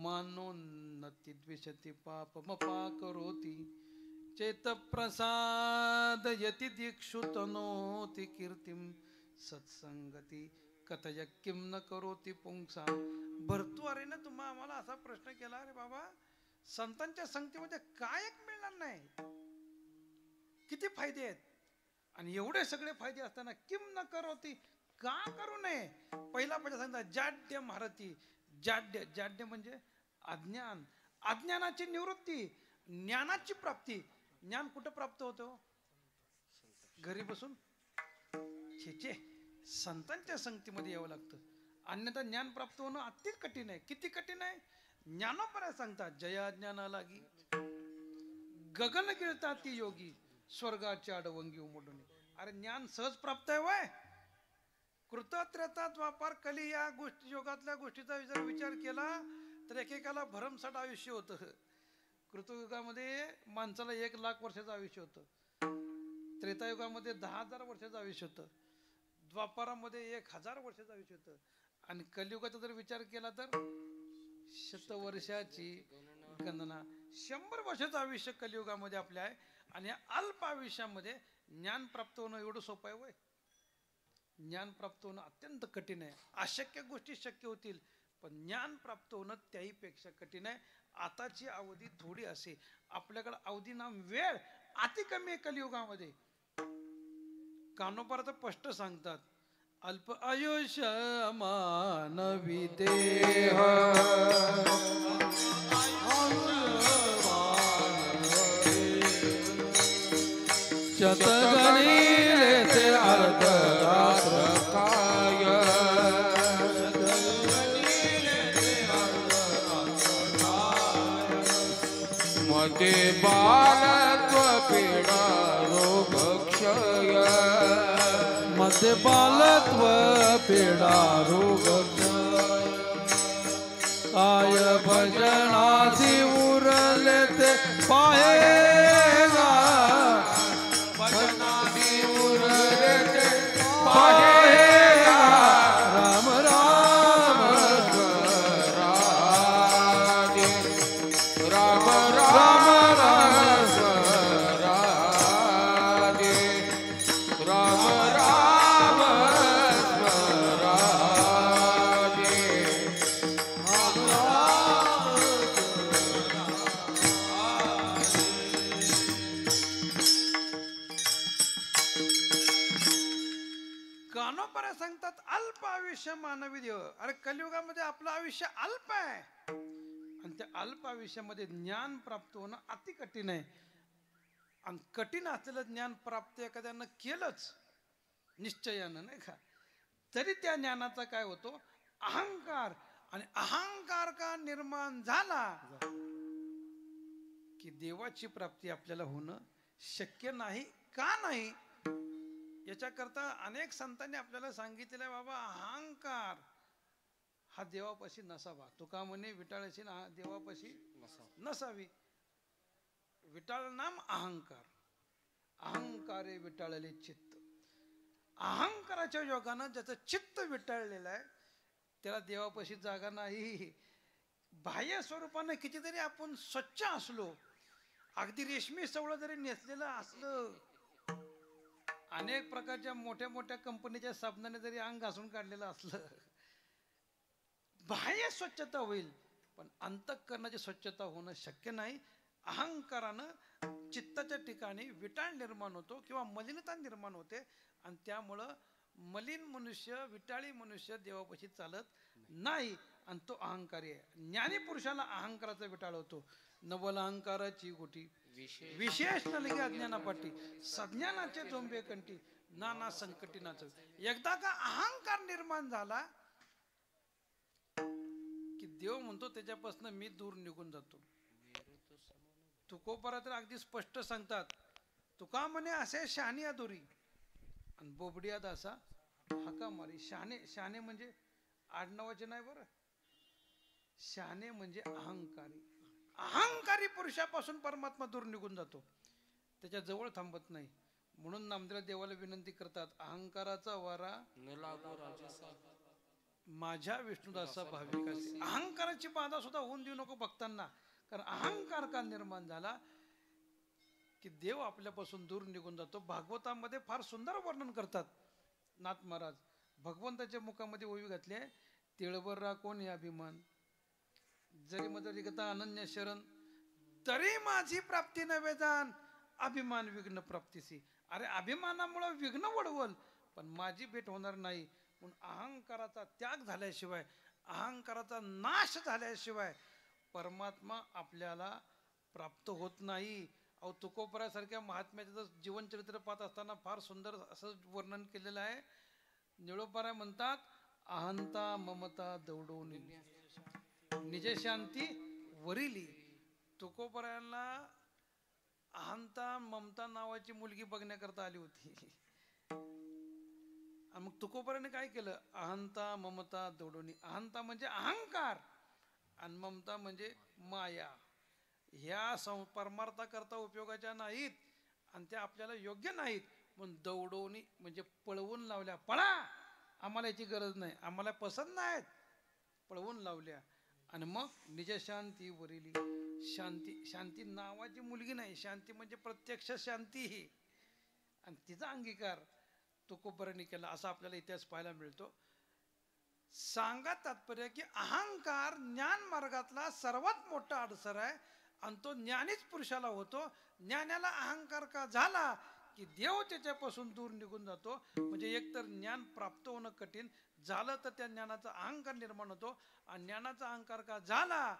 मानोन्नती द्विषती पापमपा करोती चेत प्रसाद यति दीक्षु तनोति कीर्तिम सत्संगती कथय किम न करोति पुंसा. भर्तृहरीने तुम्हा आम्हाला असा प्रश्न केला, अरे बाबा संतांच्या संगतीमध्ये काय एक मिळणार नाही, किती फायदे आहेत, आणि एवढे सगळे फायदे असताना किम न करोति, का करू नये. पहिला पाहिजे सांगता जाड्य महारथी. जाड्य म्हणजे अज्ञान, अज्ञानाची निवृत्ती, ज्ञानाची प्राप्ती. ज्ञान कुठं प्राप्त होतो? घरी बसून छे, संतांच्या संगतीमध्ये यावं लागतं, अन्यथा ज्ञान प्राप्त होणं अति कठीण आहे. किती कठीण आहे? ज्ञानोपराय सांगतात, जया ज्ञाना लागी गगन गिळतात ती योगी स्वर्गाच्या आडवंगी उमडून. अरे ज्ञान सहज प्राप्त आहे वय? कृतत्रेता द्वापार कली या गोष्टी योगातल्या गोष्टीचा जर विचार केला तर एकेकाला भरमसाठ आयुष्य होतं. कृतयुगामध्ये माणसाला 1,00,000 वर्षाचं आयुष्य होतं, त्रेतायुगामध्ये 10,000 वर्षाचं आयुष्य होतं, द्वापारामध्ये 1,000 वर्षाचं आयुष्य होतं, आणि कलियुगाचा जर विचार केला तर शतवर्षाची गणना. 100 वर्षाचं आयुष्य कलियुगामध्ये आपल्या आहे, आणि या अल्प आयुष्यामध्ये ज्ञान प्राप्त होणं एवढं सोपं आहे वय? ज्ञान प्राप्त होणं अत्यंत कठीण आहे. अशक्य गोष्टी शक्य होतील, पण ज्ञान प्राप्त होणं त्याही पेक्षा कठीण आहे. आताची अवधी थोडी असे, आपल्याकडे अवधी नाम वेळ अति कमी आहे कलियुगामध्ये. कानोपार तर स्पष्ट सांगतात, अल्प आयुष्य मानवी देह शतगणिले ते अर्ध रात्र काय मते बालत्व पीडा रोग क्षय मध्ये बालत्व पीडा रोग आय भजनासी उरले ते पाहे भजनासी उरले ते पाहे राम राम स्वराजे राम राम राम स्वराजे राम राम स्वराजे कानोपाऱ्या सांगतात अल्प आयुष्य मानवी देह. अरे कलियुगामध्ये आपलं आयुष्य अल्प आहे, आणि त्या अल्प आयुष्यामध्ये ज्ञान प्राप्त होणं अति कठीण आहे. आणि कठीण असलेलं ज्ञान प्राप्त एखाद्यानं केलंच निश्चयानं, नाही का, तरी त्या ज्ञानाचा काय होतो? अहंकार. आणि अहंकार का निर्माण झाला की देवाची प्राप्ती आपल्याला होणं शक्य नाही. का नाही? याच्याकरता अनेक संतांनी आपल्याला सांगितलेलं आहे, बाबा अहंकार हा देवापाशी नसावा. तुका म्हणे विटाळाची देवापाशी नसावी. विटाळ नाम अहंकार, अहंकारे विटाळले चित्त. अहंकाराच्या योगानं ज्याचं चित्त विटाळलेलं आहे त्याला देवापाशी जागा नाही. बाह्य स्वरूपानं कितीतरी आपण स्वच्छ असलो, अगदी रेशमी सवळं जरी नेसलेलं असलं, अनेक प्रकारच्या मोठ्या मोठ्या कंपनीच्या साबणाने जरी अंग घासून काढलेलं असलं, बाह्य स्वच्छता होईल, पण अंतःकरणाची स्वच्छता होणं शक्य नाही. अहंकारानं चित्ताच्या ठिकाणी विटाळ निर्माण होतो किंवा मलिनता निर्माण होते, आणि त्यामुळं मलिन मनुष्य, विटाळी मनुष्य देवापाशी चालत नाही, आणि तो अहंकारी आहे. ज्ञानी पुरुषाला अहंकाराचा विटाळ होतो. नवल अहंकाराची गोटी विशेष नलगे अज्ञानापाठी, सज्ञानाचे जोंबे कंठी नाना संकटी नाच. एकदा का अहंकार निर्माण झाला की देव म्हणतो त्याच्यापासून मी दूर निघून जातो. तुकोबारा तर अगदी स्पष्ट सांगतात, तुका म्हणे असे शहाणी अधुरी आणि बोबडियाद असा हाका मारी. शहाणे, शहाणे म्हणजे आडनावाचे नाही बरं, शहाणे म्हणजे अहंकारी. अहंकारी पुरुषापासून परमात्मा दूर निघून जातो, त्याच्या जवळ थांबत नाही. म्हणून नामदेव देवाला विनंती करतात, अहंकाराचा वारा न लागो राजेसा. माझ्या विष्णुदासा भाविकासी. अहंकाराची बाधा सुद्धा होऊन देऊ नको भक्तांना. कारण अहंकार का निर्माण झाला की देव आपल्यापासून दूर निघून जातो. भागवतामध्ये फार सुंदर वर्णन करतात नाथ महाराज. भगवंताच्या मुखामध्ये ओवी घातली आहे, तिळबर कोण अभिमान, जरी मज रिगता अनन्य शरण, तरी माझी प्राप्ती नव्हे जाण, अभिमान विघ्न प्राप्तीसी. अरे अभिमानामुळे विघ्न वडवल, पण माझी भेट होणार नाही. म्हणून अहंकाराचा त्याग झाल्याशिवाय, अहंकाराचा नाश झाल्याशिवाय परमात्मा आपल्याला प्राप्त होत नाही. अहो तुकोबरासारख्या महात्म्याचं जीवनचरित्र पाहत असताना फार सुंदर असं वर्णन केलेलं आहे. निळोबाराय म्हणतात, अहंता ममता दौडवून निज शांती वरिली. तुकोबरायला अहंता ममता नावाची मुलगी बघण्याकरता आली होती. आणि मग तुकोबराने काय केलं, अहंता ममता दौडवणी. अहंता म्हणजे अहंकार आणि ममता म्हणजे माया. ह्या परमार्थाकरता उपयोगाच्या नाहीत आणि त्या आपल्याला योग्य नाहीत. म्हणून दौडवणी म्हणजे पळवून लावल्या, पळा, आम्हाला याची गरज नाही, आम्हाला पसंत नाहीत, पळवून लावल्या. आणि मग निज शांती वरिली. शांती, शांती नावाची मुलगी नाही, शांती म्हणजे प्रत्यक्ष शांती ही. आणि तिचा अंगीकार तुकोबराने केला असा आपल्याला इतिहास पाहायला मिळतो. सांगा तात्पर्य की अहंकार ज्ञान मार्गातला सर्वात मोठा अडसर आहे आणि तो ज्ञानीच पुरुषाला होतो. ज्ञानाला अहंकार का झाला की देव त्याच्यापासून दूर निघून जातो. म्हणजे एकतर ज्ञान प्राप्त होणं कठीण झालं तर त्या ज्ञानाचा अहंकार निर्माण होतो. आणि ज्ञानाचा अहंकार का झाला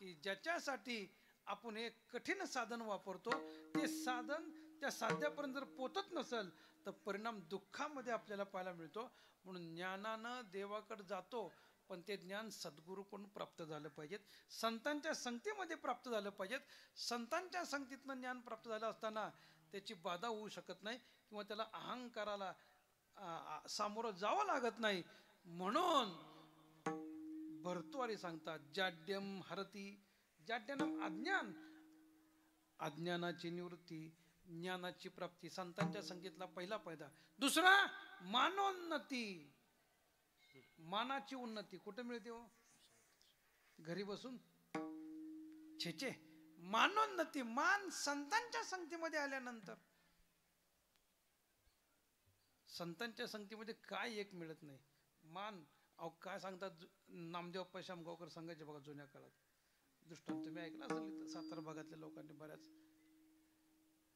की ज्याच्यासाठी आपण हे कठीण साधन वापरतो ते साधन त्या साध्यापर्यंत जर पोचत नसेल तर परिणाम दुःखामध्ये आपल्याला पाहायला मिळतो. म्हणून ज्ञानानं देवाकडे जातो, पण ते ज्ञान सद्गुरूकडून प्राप्त झालं पाहिजेत, संतांच्या संगतीमध्ये प्राप्त झालं पाहिजेत. संतांच्या संगतीतनं ज्ञान प्राप्त झालं असताना त्याची बाधा होऊ शकत नाही किंवा त्याला अहंकाराला सामोरं जावं लागत नाही. म्हणून भरतवारी सांगतात, जाड्यम हरती. जाड्यानं अज्ञान, अज्ञानाची निवृत्ती, ज्ञानाची प्राप्ती. संतांच्या संगीतला पहिला फायदा. दुसरा मानोन्नती. मानाची उन्नती कुठे मिळते हो? घरी बसून छेचे. मानोन्नती, मान संतांच्या संगतीमध्ये आल्यानंतर. संतांच्या संगतीमध्ये काय एक मिळत नाही, मान. अहो काय सांगतात नामदेव अप्पा शामगावकर सांगायचे बघा जुन्या काळात. दृष्टांत तुम्ही ऐकला असेल सातारा भागातल्या लोकांनी बऱ्याच.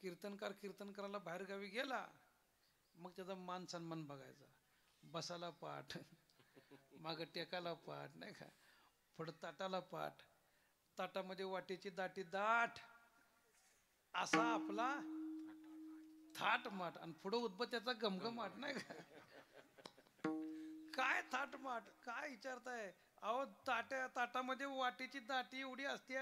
कीर्तनकार कीर्तन करायला बाहेर गावी गेला, मग त्याचा मान सन्मान बघायचा. बसाला पाठ, माग टेकाला पाठ, नाही का, पुढं ताटाला पाठ, ताटामध्ये वाटेची दाटी दाट, असा आपला थाट माट, आणि पुढं उदबत्याचा घमघमाट, नाही का. काय थाट माट, काय विचारताय अहो. ताटामध्ये वाटेची दाटी एवढी असते,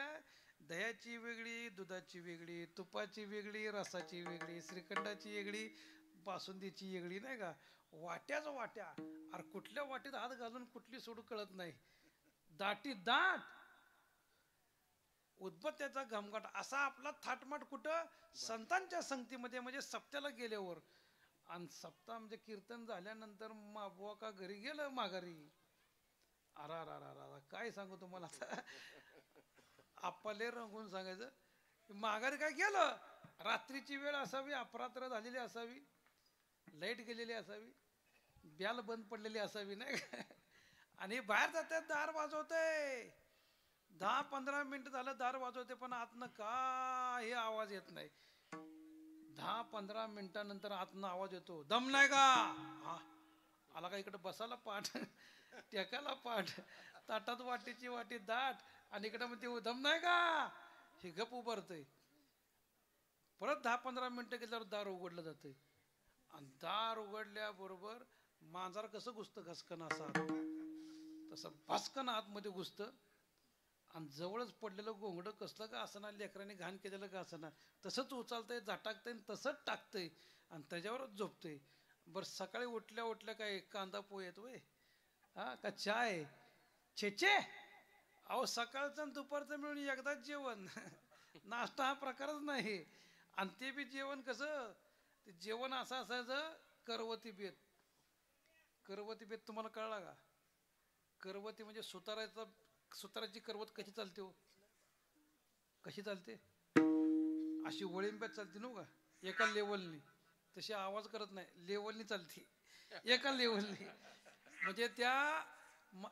दह्याची वेगळी, दुधाची वेगळी, तुपाची वेगळी, रसाची वेगळी, श्रीखंडाची वेगळी, बासुंदीची वेगळी, नाही का. वाट्याच वाट्या. अरे कुठल्या वाटीत हात घालून कुठली सोडू कळत नाही. दाटी दाट, उदबत्याचा घमघाट, असा आपला थाटमाट कुठं? संतांच्या संगतीमध्ये, म्हणजे सप्त्याला गेल्यावर. आणि सप्ताह म्हणजे कीर्तन झाल्यानंतर माबुवा का घरी गेलं माघारी. अरा काय सांगू तुम्हाला आता. आपले रंगून सांगायचं, माघारी काय गेलं, रात्रीची वेळ असावी, अपरात्र झालेली असावी, लाईट गेलेली असावी, ब्याल बंद पडलेली असावी, नाही का. आणि बाहेर जाते, दार वाजवते, 10-15 मिनिट झालं दार वाजवते, पण आतनं काही आवाज येत नाही. 10-15 मिनिटानंतर आतनं आवाज येतो, दम नाही का. हा आला का. इकडे बसायला पाठ, टेकाला पाठ, ताटात वाटीची वाटी दाट, आणि इकडे म्हणते दम नाही का. हे गप उभारतय. परत 10-15 मिनिटं गेल्यावर दार उघडलं जातंय. आणि दार उघडल्याबरोबर मांजर कसं घुसतं घसकन असा, तसं भसकन आतमध्ये घुसतं. आणि जवळच पडलेलं घोंगडं कसलं का असना, लेकरांनी घाण केलेलं का असना, तसंच उचलतंय, झटाकतंय, तसंच टाकतंय आणि त्याच्यावरच झोपतंय. बरं सकाळी उठल्या काय कांदा पोहे येतो वय, हा का चाय, छेचे. अहो सकाळचं आणि दुपारचं मिळून एकदाच जेवण नाश्ता हा प्रकारच नाही. आणि ते बी जेवण कसं, ते जेवण असं असायचं करवती बेत. करवती बेत तुम्हाला कळला का? करवती म्हणजे सुताराची करवत कशी चालते हो? कशी चालते? अशी वळिंब्यात चालते नव्ह का, एका लेवलनी. तशी आवाज करत नाही, लेवलनी चालते, एका लेवलनी. म्हणजे त्या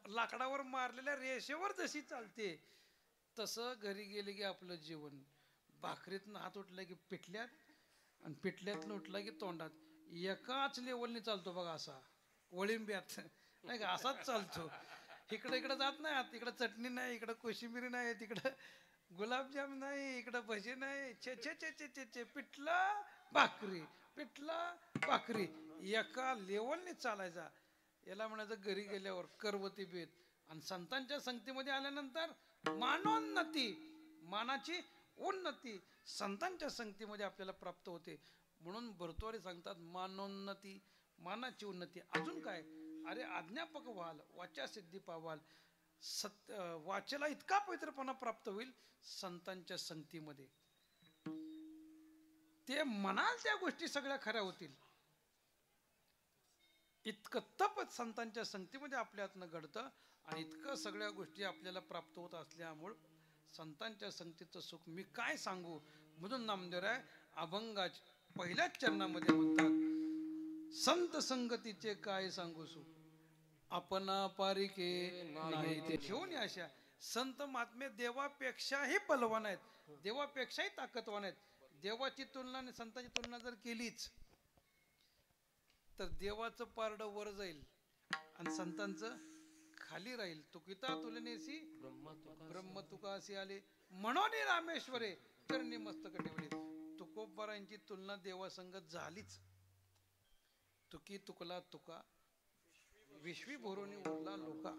लाकडावर मारलेल्या रेषेवर जशी चालते तसं घरी गेले की आपलं जेवण भाकरीतनं हात उठला की पिठल्यात, आणि पिठल्यातनं उठला की तोंडात. एकाच लेवलनी चालतो बघा, असा वळिंब्यात नाही का, असाच चालतो. इकडे इकडे जात नाही आत. इकडं चटणी नाही, इकडं कोशिंबीर नाही, तिकडं गुलाबजाम नाही, इकडं भजी नाही. छे छे छे छे छे छे, पिठला भाकरी, पिठला भाकरी, एका लेवलनी चालायचा. याला म्हणायचं घरी गेल्यावर करवती बेत. आणि संतांच्या संगतीमध्ये आल्यानंतर मानोन्नती, मानाची उन्नती संतांच्या संगतीमध्ये आपल्याला प्राप्त होते. म्हणून भरतवारी सांगतात मानोन्नती, मानाची उन्नती. अजून काय? अरे आज्ञापक व्हाल, वाचा सिद्धी पावाल. वाचेला इतका पवित्रपणा प्राप्त होईल संतांच्या संगतीमध्ये. ते म्हणाल त्या गोष्टी सगळ्या खऱ्या होतील. इतकं तप संतांच्या संगतीमध्ये आपल्या हातनं घडतं, आणि इतकं सगळ्या गोष्टी आपल्याला प्राप्त होत असल्यामुळं संतांच्या संगतीचं सुख मी काय सांगू. म्हणून नामदेवराय अभंगाच्या पहिल्याच चरणामध्ये म्हणतात, संत संगतीचे काय सांगू सुख, आपणा पारिके नाही ते घेऊन अशा. संत महात्मे देवापेक्षाही बलवान आहेत, देवापेक्षाही ताकदवान आहेत. देवाची तुलना आणि संतांची तुलना जर केलीच तर देवाचं पारडं वर जाईल आणि संतांचं खाली राहील. तुकिता तुलनेसी ब्रह्म तुका असे आले, म्हणून रामेश्वरे चरणी मस्तक ठेवले. तुकोबारांची तुलना देवासंगत झालीच. तुकी तुकला तुका विश्वी भोरोनी उरला लोका.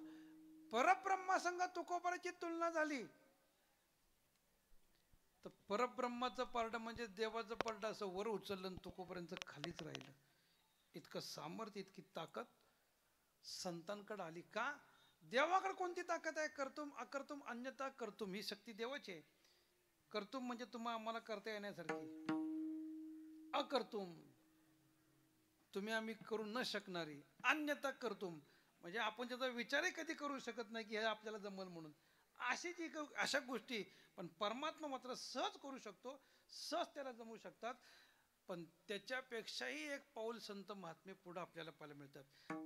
परब्रह्मासंग तुकोबाराची तुलना झाली तर परब्रह्माचं पारडं म्हणजे देवाचं पारडं असं वर उचललं आणि तुकोपर्यंत खालीच राहिलं. इतकं सामर्थ्य, इतकी ताकद संतांकडे आली. का? देवाकडे कोणती ताकद आहे? कर्तुम अकर्तुम अन्यथा कर्तुम, ही शक्ती देवाची आहे. कर्तुम म्हणजे आम्हाला करता येण्यासारखी, अकर्तुम तुम्ही आम्ही करू न शकणारी, अन्यथा कर्तुम म्हणजे आपण त्याचा विचारही कधी करू शकत नाही की हे आपल्याला जमल म्हणून. अशा गोष्टी पण परमात्मा मात्र सहज करू शकतो, सहज त्याला जमू शकतात. पण त्याच्यापेक्षाही एक पाऊल संत महात्मे पुढे आपल्याला पाहायला मिळतात.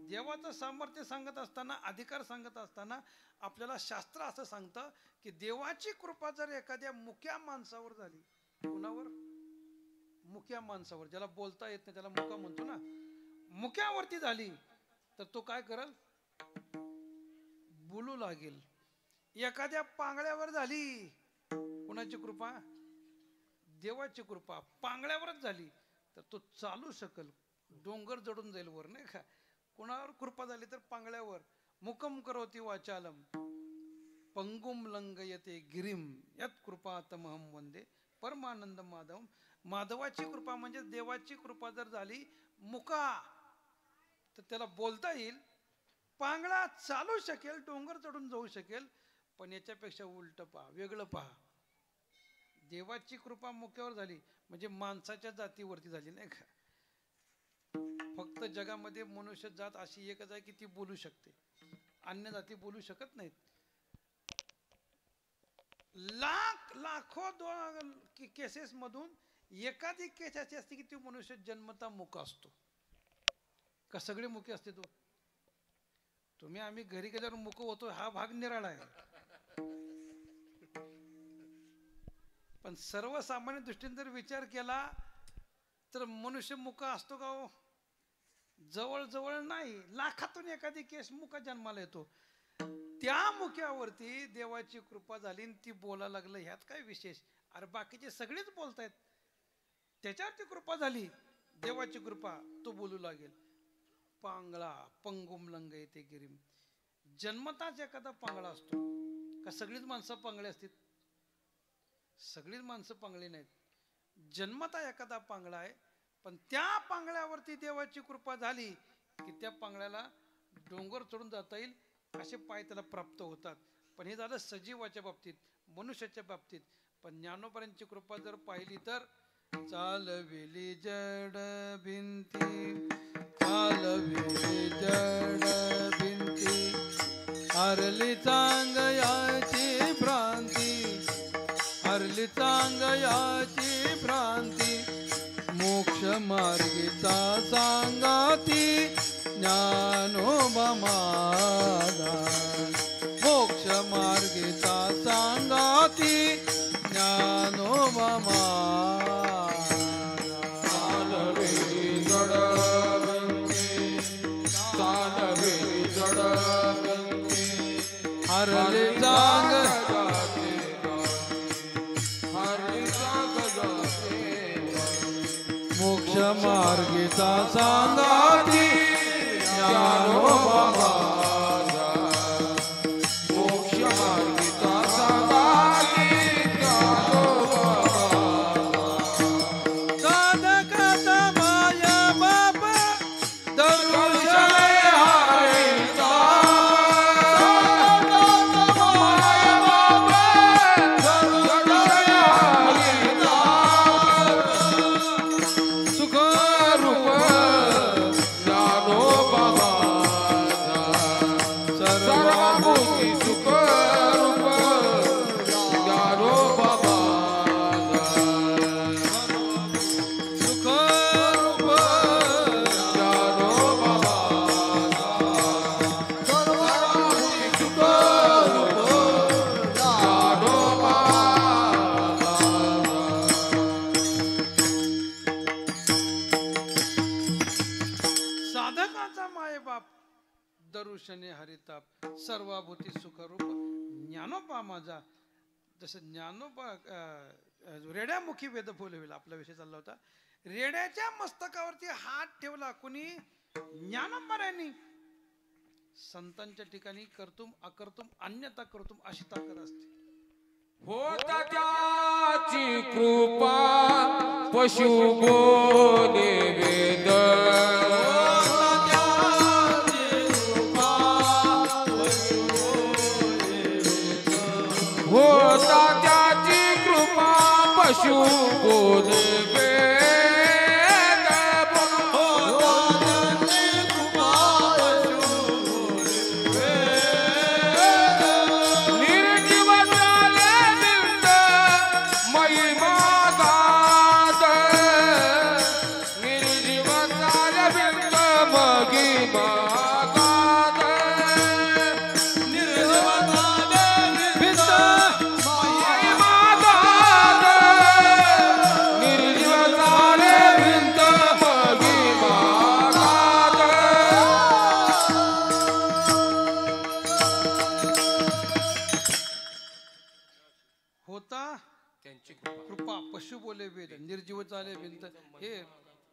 देवाचं सामर्थ्य सांगत असताना, अधिकार सांगत असताना आपल्याला शास्त्र असं सांगतं की देवाची कृपा जर एखाद्या मुक्या माणसावर झाली, कुणावर? मुक्या माणसावर, ज्याला बोलता येत नाही त्याला मुका म्हणतो ना, मुक्यावरती झाली तर तो काय करल? बोलू लागेल. एखाद्या पांगळ्यावर झाली, कुणाची कृपा? देवाची कृपा. पांगळ्यावरच झाली तर तो चालू शकल, डोंगर जडून जाईल वर, नाही का? कुणावर कृपा झाली तर पांगळ्यावर. मुकम करोती वाचालम पंगुम लंगयते गिरिम यत कृपा तमहम वंदे परमानंद माधव. माधवाची कृपा म्हणजे देवाची कृपा जर झाली मुका तर त्याला बोलता येईल, पांगळा चालू शकेल, डोंगर चढून जाऊ शकेल. पण याच्यापेक्षा उलट पहा, वेगळं पहा. देवाची कृपा मुक्यावर झाली म्हणजे माणसाच्या जातीवरती झाली, नाही का? फक्त जगामध्ये मनुष्य जात अशी एकच आहे की ती बोलू शकते, अन्य जाती बोलू शकत नाहीत. लाखो केसेस मधून एखादी केस अशी असते की ती मनुष्य जन्मता मुका असतो. का सगळे मुके असते? तो तुम्ही आम्ही घरी गेल्यावर मुक होतो हा भाग निराळा आहे. पण सर्वसामान्य दृष्टीने जर विचार केला तर मनुष्य मुका असतो का हो? जवळ जवळ नाही, लाखातून एखादी केस मुका जन्माला येतो. त्या मुक्यावरती देवाची कृपा झाली आणि ती बोलायला लागलं, ह्यात काय विशेष? अरे बाकीचे सगळेच बोलतायत, त्याच्यावरती कृपा झाली, देवाची कृपा, तो बोलू लागेल. पांगळा पंगुम लंग येते गिरीम. जन्मताच एखादा पांगळा असतो का? सगळीच माणसं पांगळे असतील? सगळीच माणसं पांगळी नाहीत. जन्मता एखादा पांगळा आहे, पण त्या पांगळ्यावरती देवाची कृपा झाली की त्या पांगळ्याला डोंगर चढून जाता येईल, असे पाय त्याला प्राप्त होतात. पण हे झालं सजीवाच्या बाबतीत, मनुष्याच्या बाबतीत. पण ज्ञानोबांची कृपा जर पाहिली तर चालविली जड भिंती, चालविली जड भिंती, हरली चांगयाची भ्रांती, हरली चांगयाची भ्रांती, मोक्ष मार्गीचा सांगाती ज्ञानोबा माझा, मोक्ष मार्गीचा सांगाती ज्ञानोबा माझा. चालविली जड भिंती, चालविली जड भिंती, हरली चांग हरली चांगयाची मोक्ष मार्गीचा सांगाती ज्ञानोबा माझा, मोक्ष मार्गीचा सांगाती ज्ञानोबा साधकाचा माया बाप दर्शन हरीचा, साधकाचा माया बाप दर्शन हरीचा, सुख रूप ज्ञानोबा माझा, सर्वभूती सुख रूप ज्ञानोबा माझा, सुख रूप ज्ञानोबा माझा, सर्वभूती सुख रूप ज्ञानोबा साधकाचा मायबाप दरुशने हरिताप, सर्वाभूती सुखरूप ज्ञानोबा माझा. जसं ज्ञानोबा रेड्यामुखी वेद बोलविला, आपला विषय चालला होता. रेड्याच्या मस्तकावरती हात ठेवला कोणी? ज्ञानोबाऱ्यांनी. संतांच्या ठिकाणी कर्तुम अकर्तुम अन्यथा कर्तुम अशी ताकद असते. होता त्याची कृपा पशु बोले वेद, होता त्याची कृपा पशु बोले वेद, होता त्याची कृपा निर्जीव झाले बिंद महिमा गात, निर्जीव झाले बिंद महिमा गात, निर्जीव झाले बिंद महिमा गात, निर्जीव झाले बिंद महिमा गात. होता त्यांची कृपा. कृपा पशु बोले वेद, निर्जीव चाले भिंत. हे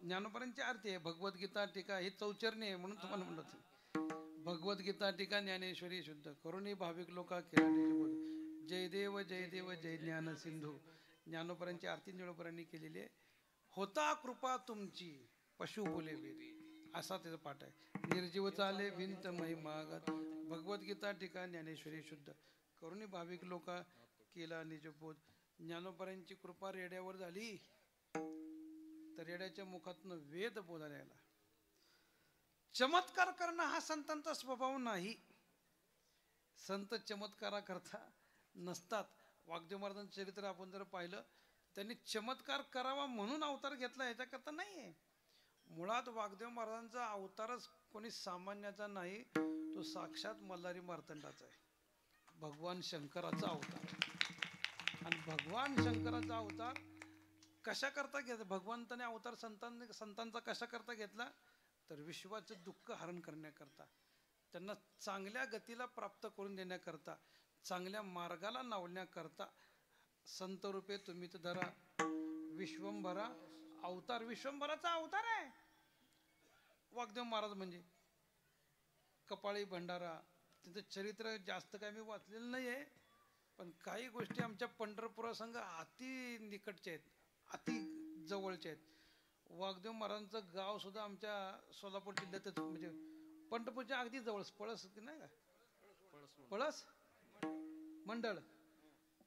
ज्ञानोबांची आरती आहे. भगवद्गीता टीका ही चौचरणी आहे, म्हणून तुम्हाला म्हणत होते. भगवद्गीता टीका ज्ञानेश्वरी शुद्ध करुणी भाविक लोका केला निजबोध. जय देव जय देव जय ज्ञान सिंधू. ज्ञानोबांची आरती ज्ञानोबांनी केलेली आहे. होता कृपा तुमची पशु बोले वेद, असा त्याचा पाठ आहे. निर्जीव चाले भिंत महिमागत. भगवद्गीता टीका ज्ञानेश्वरी शुद्ध करुणी भाविक लोका केला निजबोध. ज्ञानोबांची कृपा रेड्यावर झाली तर रेड्याच्या मुखातनं वेद बोलायला लागला. चमत्कार करणं हा संतांचा स्वभाव नाही. संत चमत्कारा करता नसतात. वाग्देव महाराजांचं चरित्र आपण जर पाहिलं, त्यांनी चमत्कार करावा म्हणून अवतार घेतला, ह्याच्याकरता नाहीये. मुळात वाग्देव महाराजांचा अवतारच कोणी सामान्याचा नाही, तो साक्षात मल्हारी मार्तंडाचा आहे. भगवान शंकराचा अवतार. आणि भगवान शंकराचा अवतार कशा करता घेतला? भगवंताने अवतार संतांचा कशा करता घेतला? तर विश्वाचं दुःख हरण करण्याकरता, त्यांना चांगल्या गतीला प्राप्त करून देण्याकरता, चांगल्या मार्गाला लावण्याकरता. संत रूपे तुम्ही तर धरा विश्वंभरा अवतार. विश्वंभराचा अवतार आहे वाग्देव महाराज. म्हणजे कपाळी भंडारा, त्यांचं चरित्र जास्त काय मी वाचलेलं नाही आहे, पण काही गोष्टी आमच्या पंढरपुरासंग अति निकटच्या आहेत, अति जवळच्या आहेत. वाग्देव महाराजांचं गाव सुद्धा आमच्या सोलापूर जिल्ह्यातच, म्हणजे पंढरपूरच्या अगदी जवळ. पळस नाही का? पळस मंडळ,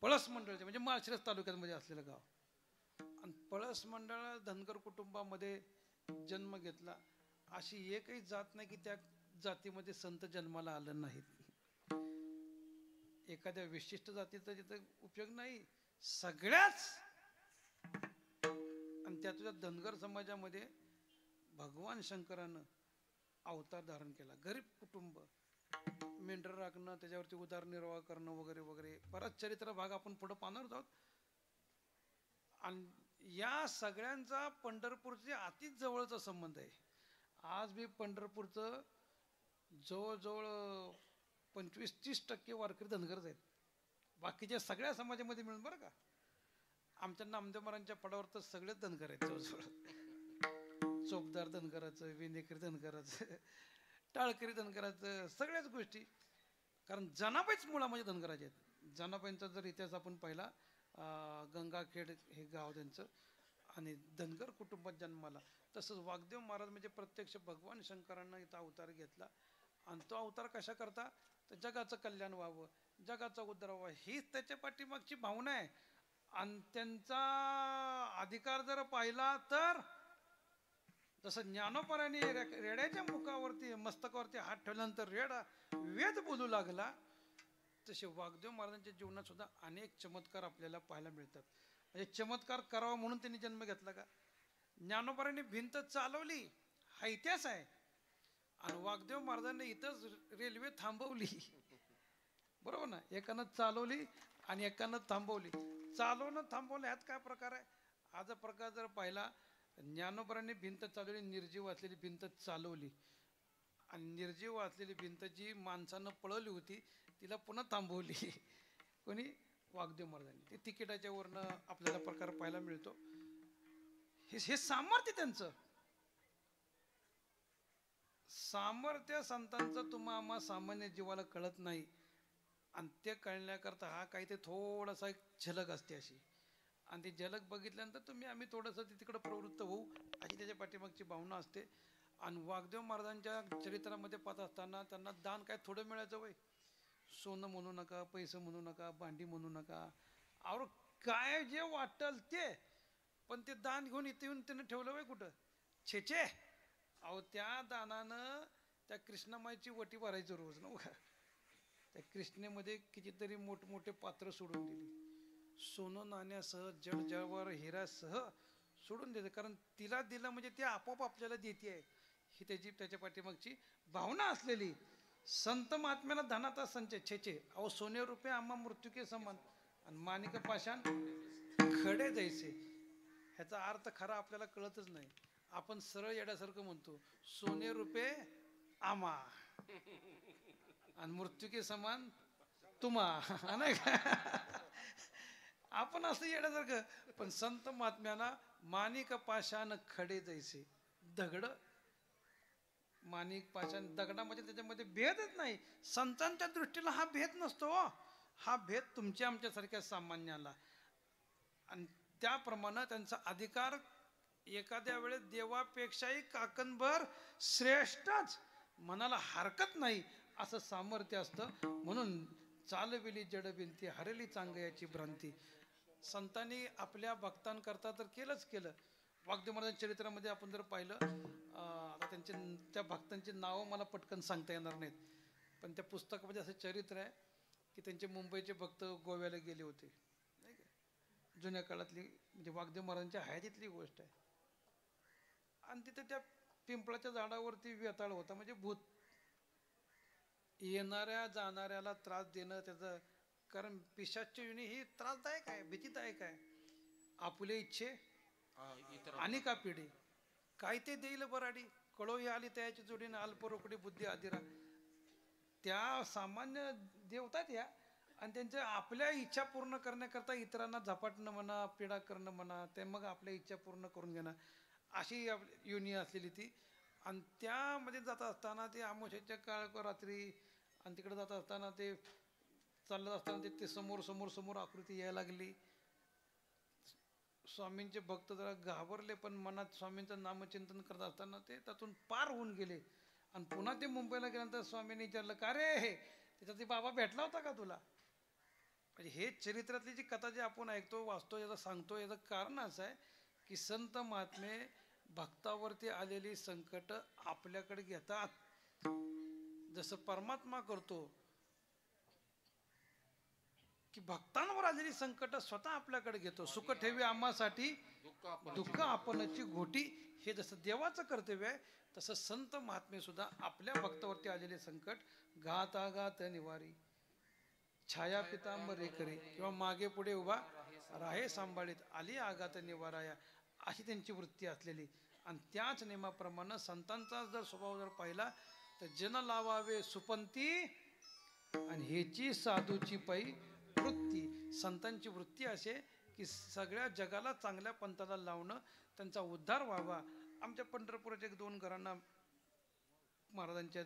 पळस मंडळचे म्हणजे माळशिरस तालुक्यामध्ये असलेलं गाव. आणि पळस मंडळ धनगर कुटुंबामध्ये जन्म घेतला. अशी एकही जात नाही की त्या जातीमध्ये संत जन्माला आलं नाहीत. एखाद्या विशिष्ट जातीचा तिथं उपयोग नाही, सगळ्याच. आणि त्यातल्या धनगर समाजामध्ये भगवान शंकरानं अवतार धारण केला. गरीब कुटुंब, मेंढर राखणं, त्याच्यावरती उदरनिर्वाह करणं वगैरे वगैरे बराच चरित्र भाग आपण पुढे पाहणार आहोत. आणि या सगळ्यांचा पंढरपूरचे अति जवळचा संबंध आहे. आज मी पंढरपूरचं जवळजवळ 25-30% वारकरी धनगरच आहेत, बाकीच्या सगळ्या समाजामध्ये मिळून. बरं का, आमच्या नामदेव महाराजांच्या पडावर तर सगळेच धनगर आहेत जवळजवळ. चोपदार धनगराचं, विनेकरी धनगराचं, टाळकरी धनगराचं, सगळ्याच गोष्टी. कारण जनाबाईच मुळामध्ये धनगराचे आहेत. जनाबाईंचा जर इतिहास आपण पाहिला, गंगाखेड हे गाव त्यांचं, आणि धनगर कुटुंबात जन्माला. तसंच वाघदेव महाराज म्हणजे प्रत्यक्ष भगवान शंकरांना इथं अवतार घेतला. आणि तो अवतार कशा करता, तर जगाचं कल्याण व्हावं, जगाचा उद्धार व्हावा, हीच त्याच्या पाठीमागची भावना आहे. आणि त्यांचा अधिकार जर पाहिला तर जसं ज्ञानोबारांनी रेड्याच्या मुखावरती मस्तकावरती हात ठेवल्यानंतर रेडा वेद बोलू लागला, तसे वाघदेव महाराजांच्या जीवनात सुद्धा अनेक चमत्कार आपल्याला पाहायला मिळतात. म्हणजे चमत्कार करावा म्हणून त्यांनी जन्म घेतला का? ज्ञानोबारांनी भिंत चालवली हा इतिहास आहे, आणि वाघदेव महाराजांनी इथंच रेल्वे थांबवली. बरोबर ना, एकानं चालवली आणि एकानं थांबवली. चालवणं थांबवलं ह्यात काय प्रकार आहे? हा प्रकार जर पाहिला, ज्ञानोबारांनी भिंत चालवली, निर्जीव असलेली भिंत चालवली, आणि निर्जीव असलेली भिंत जी माणसानं पळवली होती तिला पुन्हा थांबवली. कोणी? वाघदेव महाराजांनी. ते तिकिटाच्या वरनं आपल्याला प्रकार पाहायला मिळतो. हे सामर्थ्य त्यांचं, सामर्थ्य संतांचं तुम्हा आम्हा सामान्य जीवाला कळत नाही. आणि ते कळण्याकरता हा काही ते थोडासा एक झलक असते अशी, आणि ती झलक बघितल्यानंतर आम्ही थोडंसं तिकडं प्रवृत्त होऊ अशी त्याच्या पाठीमागची भावना असते. आणि वाघदेव महाराजांच्या चरित्रामध्ये पाहत असताना त्यांना दान काय थोडं मिळायचं वय? सोनं म्हणू नका, पैसे म्हणू नका, भांडी म्हणू नका, और काय जे वाटल ते. पण ते दान घेऊन इथे येऊन त्यानं ठेवलं वय कुठं? छेचे. अहो त्या दानानं त्या कृष्णामाईची वटी भरायची रोज ना. त्या कृष्णेमध्ये कितीतरी मोठमोठे पात्र सोडून दिली, सोनं नाण्यासह, जड जवाहर हिऱ्यासह सोडून देते. कारण तिला दिलं म्हणजे ते आपोआप आपल्याला देते आहे, ही त्याच्या पाठीमागची भावना असलेली. संत महात्म्याला धनाचा संचय छेचे. अहो सोने रुपये आम्हा मृत्यू के समान, आणि माणिक पाषाण खडे जैसे. ह्याचा अर्थ खरा आपल्याला कळतच नाही. आपण सरळ येण्यासारखं म्हणतो, सोने रुपये आम्हा आणि मृत्यू के समान तुम्हा, नाही का? आपण असं येण्यासारखं. पण संत महात्म्याला माणिक पाषाण खडे जैसे. दगड, माणिक पाषाण, दगडामध्ये त्याच्यामध्ये भेदच नाही. संतांच्या दृष्टीला हा भेद नसतो. हा भेद तुमच्या आमच्यासारख्या सामान्याला. आणि त्याप्रमाणे त्यांचा अधिकार एखाद्या वेळेस देवापेक्षाही काकणभर श्रेष्ठच म्हणाला हरकत नाही असं सामर्थ्य असतं. म्हणून चालविली जडबिंती हरली चांगयाची भ्रांती. संतांनी आपल्या भक्तांकरता तर केलंच केलं. वाघदेव महाराजांच्या चरित्रामध्ये आपण जर पाहिलं, आता त्या भक्तांची नावं मला पटकन सांगता येणार नाहीत, पण त्या पुस्तकामध्ये असं चरित्र आहे की त्यांचे मुंबईचे भक्त गोव्याला गेले होते, नाही का? जुन्या काळातली म्हणजे वाघदेव महाराजांच्या हयातीतली गोष्ट आहे. आणि तिथे त्या पिंपळाच्या झाडावरती वेताळ होता, म्हणजे भूत. येणाऱ्या जाणाऱ्याला त्रास देणं त्याचं, कारण पिशाच्य युनी ही त्रासदायक आहे, भीतीदायक आहे. आपुले इच्छे आणि का पिढी काय ते देईल बराडी, कळोही आली त्याची जोडीने अल्प रोकडी बुद्धी आदिरा. त्या सामान्य देवतात या, आणि त्यांच्या आपल्या इच्छा पूर्ण करण्याकरता इतरांना झपाटणं म्हणा, पीडा करणं म्हणा, ते मग आपल्या इच्छा पूर्ण करून घेणं, अशी युनी असलेली ती. आणि त्यामध्ये जात असताना ते आमोशाच्या काळ रात्री, आणि तिकडे जात असताना ते चालत असताना ते समोर समोर समोर आकृती यायला लागली. स्वामींचे भक्त जरा घाबरले, पण मनात स्वामींचं नामचिंतन करत असताना ते त्यातून पार होऊन गेले. आणि पुन्हा ते मुंबईला गेल्यानंतर स्वामींनी विचारलं, का रे त्याचा ते बाबा भेटला होता का तुला? म्हणजे हे चरित्रातली जी कथा जी आपण ऐकतो वाचतो याचं सांगतो याचं कारण असं आहे की संत महात्मे भक्तावरती आलेली संकट आपल्याकडे घेतात जसं परमात्मा करतो की भक्तांवर आलेली संकट स्वतः आपल्याकडे घेतो. सुख ठेवी आम्हासाठी दुःख आपणची घोटी, हे जसं देवाचं कर्तव्य आहे तसं संत महात्मे सुद्धा आपल्या भक्तावरती आलेले संकट घाताघात निवारी, छाया पितांबरे करे किंवा मागे पुढे उभा राहे सांभाळीत, आली आघात निवाराया, अशी त्यांची वृत्ती असलेली. आणि त्याच नियमाप्रमाणे संतांचा जर स्वभाव जर पाहिला तर जन लावावे सुपंती आणि हेची साधूची पै वृत्ती. संतांची वृत्ती असे की सगळ्या जगाला चांगल्या पंथाला लावणं, त्यांचा उद्धार व्हावा. आमच्या पंढरपुराच्या 2 घरांना महाराजांच्या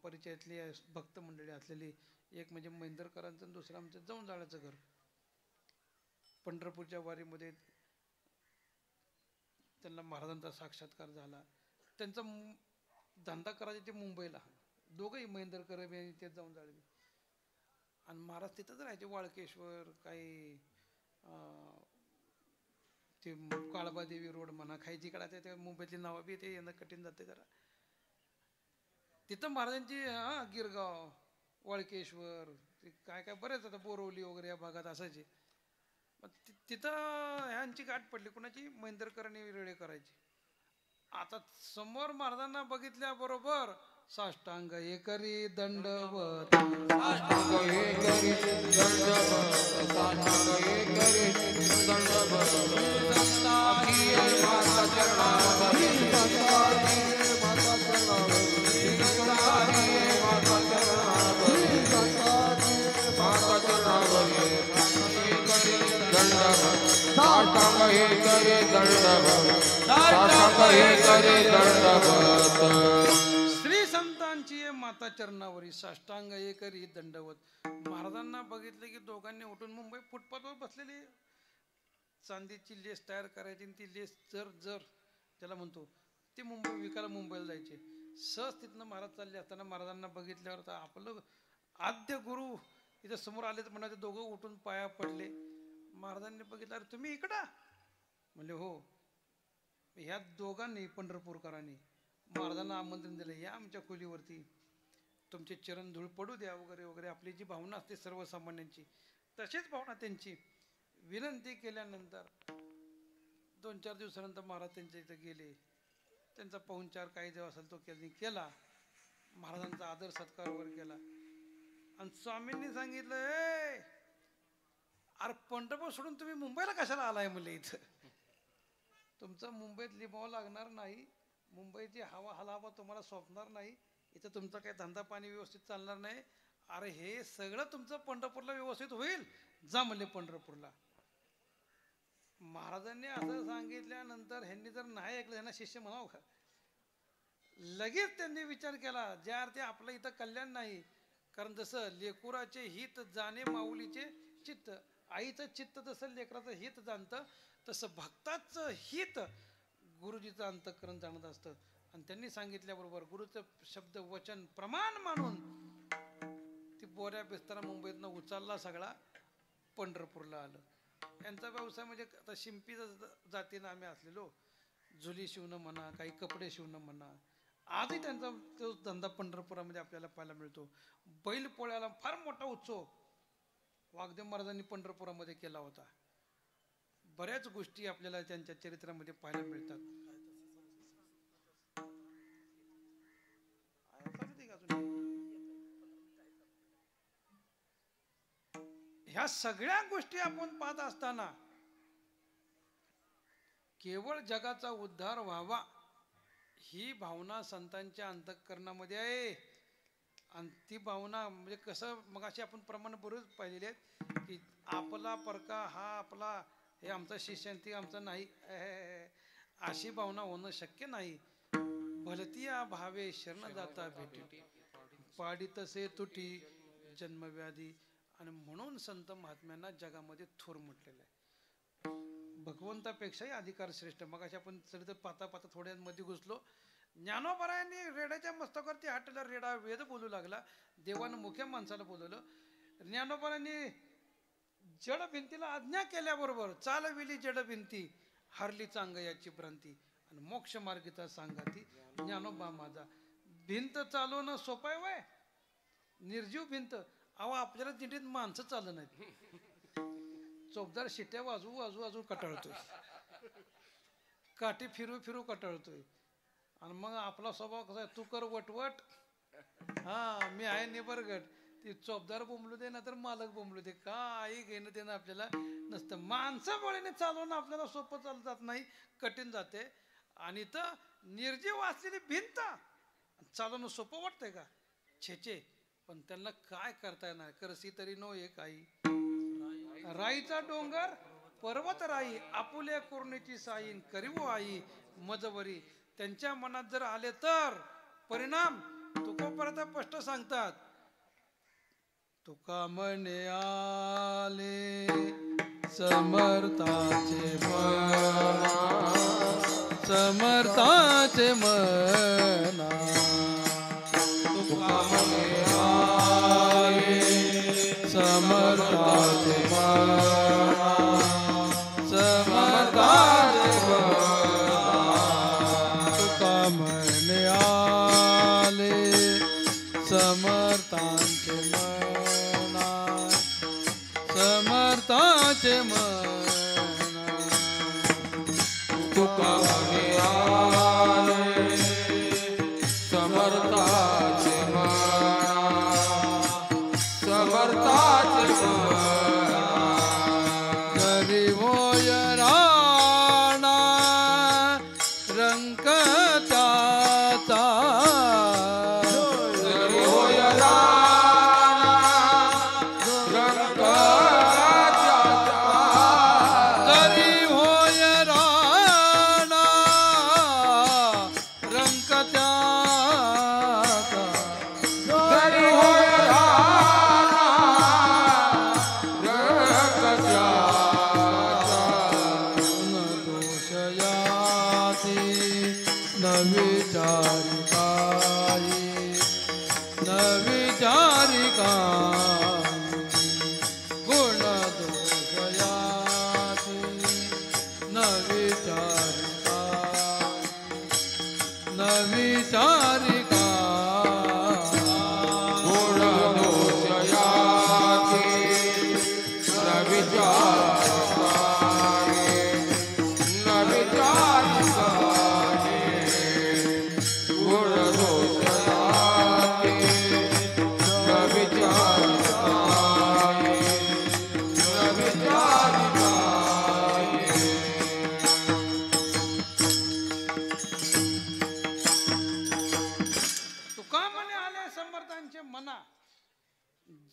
परिचयातली भक्त मंडळी असलेली, एक म्हणजे महेंदरकरांचं, दुसरं आमचं जवळजाळ्याचं घर. पंढरपूरच्या वारीमध्ये त्यांना महाराजांचा साक्षात्कार झाला. त्यांचा धंदा करायचे ते मुंबईला, दोघंही महेंदरकर ते जाऊन जाळे. आणि महाराज तिथंच राहायचे, वाळकेश्वर काही ते काळबादेवी रोड म्हणा, खायची कडा, ते मुंबईतली नावं बी ते येणं कठीण जाते जरा. तिथं महाराजांची गिरगाव, वाळकेश्वर, काय काय बरेच आता बोरवली वगैरे या भागात असायचे. तिथं ह्यांची गाठ पडली, कुणाची? महेंदरकर आणि रेळे करायची. आता समोर महाराजांना बघितल्याबरोबर साष्टांग हे करी दंडवत, साष्टांग हे करी दंडवत, साष्टांग हे करी दंडवत, संतांची माता चरणावरी, संतांची माता चरणावरी, संतांची माता चरणावरी, संतांची माता चरणावरी, हे करी दंडवत, साष्टांग हे करी दंडवत, साष्टांग हे करी दंडवत. संतांची माता चरणावरी साष्टांग हे करी दंडवत. महाराजांना बघितले की दोघांनी उठून मुंबई फुटपाथवर बसलेली चांदीची लेस तयार करायची, आणि ती लेस जर जर त्याला म्हणतो ती मुंबई विकायला मुंबईला जायचे. सहज तिथनं महाराज चालले असताना महाराजांना बघितल्यावर तर आपलं आद्य गुरु इथं समोर आले तर म्हणाले, दोघं उठून पाया पडले. महाराजांनी बघितलं, अरे तुम्ही इकडं म्हणले, हो. ह्या दोघांनी पंढरपूरकरांनी महाराजांना आमंत्रण दिलं, या आमच्या खोलीवरती, तुमचे चरण धूळ पडू द्या वगैरे वगैरे. आपली जी भावना असते सर्वसामान्यांची तशीच भावना त्यांची. विनंती केल्यानंतर 2-4 दिवसानंतर महाराज त्यांच्या इथं गेले. त्यांचा पाहुणचार काही जेव्हा असेल तो केला. महाराजांचा आदर सत्कार वगैरे केला. आणि स्वामींनी सांगितलं, अरे पंढरपूर सोडून तुम्ही मुंबईला कशाला आलाय म्हणले, इथं तुमचं मुंबईत लिंबावं लागणार नाही, मुंबईची हवा तुम्हाला सोपणार नाही, इथं तुमचा काही धंदा पाणी व्यवस्थित चालणार नाही. अरे हे सगळं तुमचं पंढरपूरला व्यवस्थित होईल, जा म्हणले पंढरपूरला. महाराजांनी असं सांगितल्यानंतर ह्यांनी जर नाही ऐकलं, ह्यांना शिष्य म्हणावं का? लगेच त्यांनी विचार केला, ज्या अर्थी आपलं इथं कल्याण नाही. कारण जसं लेकुराचे हित जाणे माऊलीचे चित्त, आईचं चित्त जसं लेकराचं हित जाणतं, तसं भक्ताचं हित गुरुजीचं अंतःकरण जाणत असतं. आणि त्यांनी सांगितल्याबरोबर गुरुचं शब्द वचन प्रमाण मानून ती बोऱ्या बिस्तारा मुंबईतनं उचलला, सगळा पंढरपूरला आलं. यांचा व्यवसाय म्हणजे आता शिंपीचा जातीनं आम्ही असलेलो, झुली शिवणं म्हणा, काही कपडे शिवणं म्हणा, आजही त्यांचा तो धंदा पंढरपुरामध्ये आपल्याला पाहायला मिळतो. बैलपोळ्याला फार मोठा उत्सव वाग्देव महाराजांनी पंढरपुरामध्ये केला होता. बऱ्याच गोष्टी आपल्याला त्यांच्या चरित्रामध्ये पाहायला मिळतात. ह्या सगळ्या गोष्टी आपण पाहत असताना केवळ जगाचा उद्धार व्हावा ही भावना संतांच्या अंतःकरणामध्ये आहे. आणि ती भावना म्हणजे कसं, मग अशी आपण प्रमाण बरोच पाहिलेले आहेत की आपला परका हा आपला, हे आमचा शिष्य ती आमचा नाही, अशी भावना होणं शक्य नाही. भलतिया भावे शरण जाता भेटी, पाडी तसे तुटी जन्मव्याधी. आणि म्हणून संत महात्म्यांना जगामध्ये थोर म्हटलेलं आहे. भगवंतापेक्षाही अधिकार श्रेष्ठ. मग अशा आपण चरित्र पाहता पाहता थोड्यांमध्ये घुसलो. ज्ञानोबरायांनी रेड्याच्या मस्तकावरती हात ठेवला, रेडा वेद बोलू लागला. देवानं मुख्य माणसाला बोलवलं. ज्ञानोबरायांनी जड भिंतीला आज्ञा केल्याबरोबर चालविली जड भिंती, हरली चांगयाची भ्रांती, आणि मोक्ष मार्गिता सांगाती ज्ञानोबा माझा. भिंत चालवणं सोपं आहे वय? निर्जीव भिंत. अहो आपल्याला दिंडीत माणसं चालत नाहीत. चोपदार शिट्या वाजवू वाजवू वाजवू कटाळतोय, काठी फिरू फिरू कटाळतोय. आणि मग आपला स्वभाव कसा आहे, तू कर वटवट, हा मी आहे निबरगट. ती चोपदार बोंबलू दे ना तर मालक बोंबलू दे, काही घेणं देणं आपल्याला नसतं. माणसामुळे चालवणं आपल्याला सोपं चालत जात नाही, कठीण जाते. आणि तर निर्जीव असलेली भिंत चालवणं सोपं वाटतंय का? छेचे. पण त्यांना काय करता येणार? करसी तरी नो एक आई, राईचा डोंगर पर्वत राई, आपुल्या कोरणीची साईन करीवो आई मजवरी. त्यांच्या मनात जर आले तर परिणाम तुकोपर्यंत स्पष्ट सांगतात. तुका म्हणे आले समर्थाचे मना, समर्थाचे मना. तुका म्हणे आले समर्थाचे मना, समर्थाचे मना. तुका म्हणे आले समर्थांचे मना, समर्थाचे मना. तुका म्हणे आले समर्थाचे मना, समर्थाचे मना. जरी होय राणा रंक त्याचा, जरी होय राणा रंक त्याचा, जरी होय राणा रंक त्याचा, जरी होय राणा रंक त्याचा. न दोष याती न विचारी काही, न विचारी काही. गुण दोष याती न विचारी काही, न विचारी काही. गुण दोष याती न विचार काये, न विचार काये. गुण दोष याती न विचार काये, न विचार काये. तुका म्हणे आले समर्थांचे मना,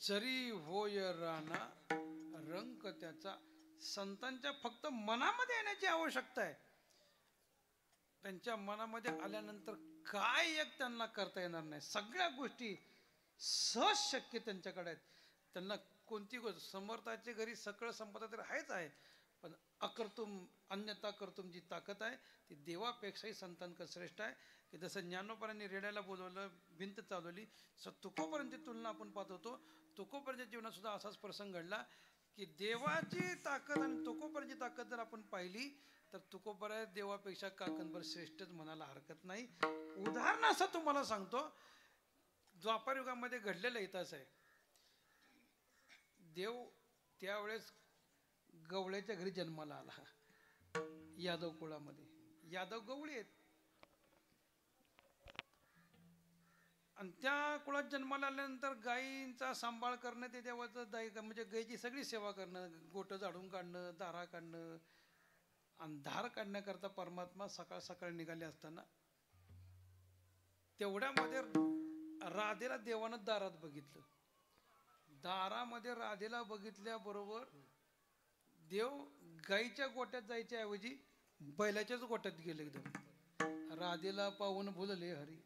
जरी होय राणा रंक त्याचा. संतांच्या फक्त मनामध्ये येण्याची आवश्यकता आहे. त्यांच्या मनामध्ये आल्यानंतर काय एक त्यांना करता येणार नाही. सगळ्या गोष्टी सहज शक्य त्यांच्याकडे आहेत. त्यांना कोणती गोष्ट, समर्थाच्या घरी सकळ संपदा तर आहेच आहे, पण अकर्तुम अन्यथा कर्तुम जी ताकद आहे ती देवापेक्षाही संतांक श्रेष्ठ आहे. की जसं ज्ञानोबांनी रेड्याला बोलवलं, भिंत चालवली, तुकोपर्यंत तुलना आपण पाहत होतो. तुकोपर्यंत जीवनात सुद्धा असाच प्रसंग घडला की देवाची ताकद आणि तुकोपर्यंतची ताकद जर आपण पाहिली तर तुकोपर्यंत देवापेक्षा काकणभर श्रेष्ठच म्हणायला हरकत नाही. उदाहरण असं तुम्हाला सांगतो, द्वापार युगामध्ये घडलेलं इतिहास आहे. देव त्यावेळेस गवळ्याच्या घरी जन्माला आला, यादव कुळामध्ये. यादव गवळी आहेत आणि त्या कुळात जन्माला आल्यानंतर गायींचा सांभाळ करणं ते देवाचं म्हणजे गायीची सगळी सेवा करणं, गोटं झाडून काढणं, दारा काढणं. आणि धार काढण्याकरता परमात्मा सकाळ सकाळ निघाले असताना तेवढ्यामध्ये राधेला देवानं दारात बघितलं. दारामध्ये राधेला बघितल्याबरोबर देव गाईच्या गोट्यात जायच्या ऐवजी बैलाच्याच गोट्यात गेले. एकदम राधेला पाहून बोलले हरी.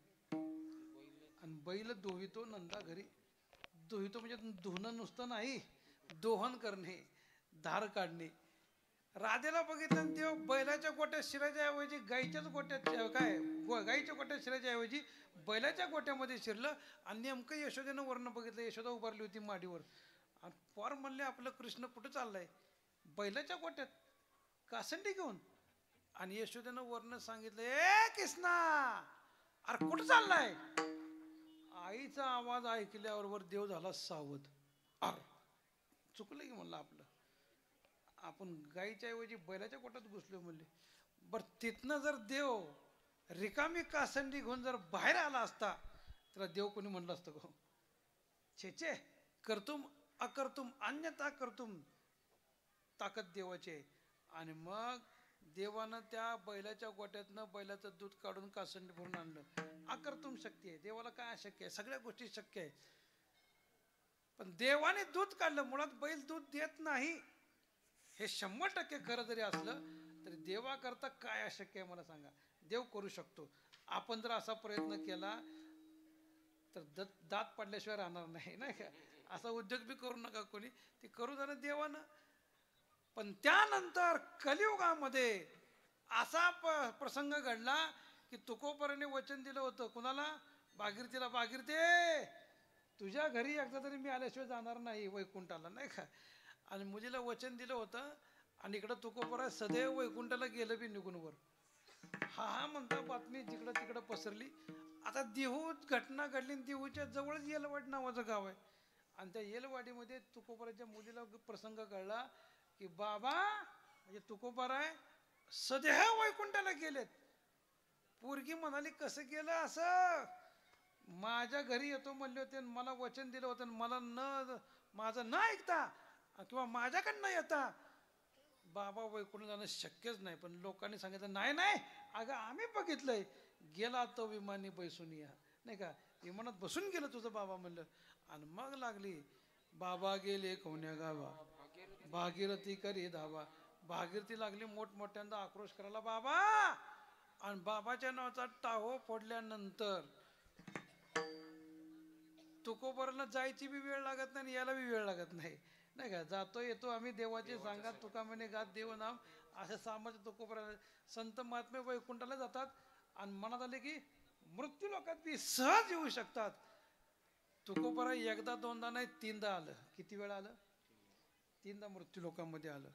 आणि बैल दोहितो नंदा घरी. दोहितो म्हणजे धुणं नुसतं नाही, दोहन करणे, धार काढणे. राधेला बघितलं तेव्हा बैलाच्या गोट्यात शिरायच्या ऐवजी गाईच्याच गोट्यात, काय गाईच्या गोट्यात शिरायच्या ऐवजी बैलाच्या गोट्यामध्ये शिरलं. आणि नेमकं यशोदेनं वर्ण बघितलं, यशोदा उभारली होती माडीवर आणि पोर म्हणले आपलं कृष्ण कुठं चाललंय? बैलाच्या गोट्यात कासंडी घेऊन. आणि यशोदेनं वरनं सांगितलं, ए कृष्णा, अरे कुठं चाललाय? आईचा आवाज ऐकल्याबरोबर देव झाला सावध. अरे चुकलं की म्हणलं आपलं, आपण गाईच्या ऐवजी बैलाच्या गोट्यात घुसलो म्हणले. बर तिथनं जर देव रिकामी कासंडी घेऊन जर बाहेर आला असता तर देव कोणी म्हणलं असतं गो, छे करतुम अकर्तुम अन्यथा करतुम, ताकद देवाची आहे. आणि मग देवानं त्या बैलाच्या गोट्यातनं बैलाचं दूध काढून कासंडी भरून आणलं. अकर्तुम शक्ती आहे, देवाला काय अशक्य आहे? सगळ्या गोष्टी शक्य आहे. पण देवाने दूध काढलं, मुळात बैल दूध देत नाही हे 100% खरं जरी असलं तरी देवा करता काय अशक्य आहे मला सांगा? देव करू शकतो. आपण जर असा प्रयत्न केला तर दात पडल्याशिवाय राहणार नाही, नाही का? असा उद्योग बी करू नका कोणी, ते करू झालं देवानं. पण त्यानंतर कलियुगामध्ये असा प्रसंग घडला की तुकोबराने वचन दिलं होतं कुणाला? भागीरथीला, भागीरथे तुझ्या घरी एकदा तरी मी आल्याशिवाय जाणार नाही वैकुंठाला, नाही का? आणि मुलीला वचन दिलं होतं आणि इकडं तुकोबरा सदैव वैकुंठाला गेलं बी निघून वर. हा म्हणता बातमी जिकडं तिकडं पसरली. आता देहूत घटना घडली. देहूच्या जवळच येलवाड नावाचं गाव आहे आणि त्या येलवाडीमध्ये तुकोबराच्या मुलीला प्रसंग कळला की बाबा म्हणजे तुकोबरा आहे सदैव वैकुंठाला गेलेत. पोरगी म्हणाली कसं गेलं असं? माझ्या घरी येतो म्हणले होते, मला वचन दिलं होतं, मला माझं न ऐकता किंवा माझ्याकडनं येता बाबा वैकुंठ जाणं शक्यच नाही. पण लोकांनी सांगितलं नाही नाही, अगं आम्ही बघितलंय, गेला तो विमानी बैसून या, नाही का? विमानात बसून गेलं तुझं बाबा म्हणलं. आणि मग लागली बाबा गेले कोण्या गावा, भागीरथी करी धावा. भागीरथी लागली मोठमोठ्यांदा आक्रोश करायला बाबा. आणि बाबाच्या नावाचा टाहो फोडल्यानंतर तुकोबराला जायची बी वेळ लागत नाही आणि याला बी वेळ लागत नाही, नाही का? जातो येतो आम्ही देवाचे सांगा तुका म्हणे गात देव नाम, असं सामाजिक तुकोबरा. संत महात्मे वैकुंठाला जातात आणि मनात आले की मृत्यू लोकात बी सहज येऊ शकतात. तुकोबरा एकदा दोनदा नाही तीनदा आलं. किती वेळा आलं? तीनदा मृत्यू लोकांमध्ये आलं.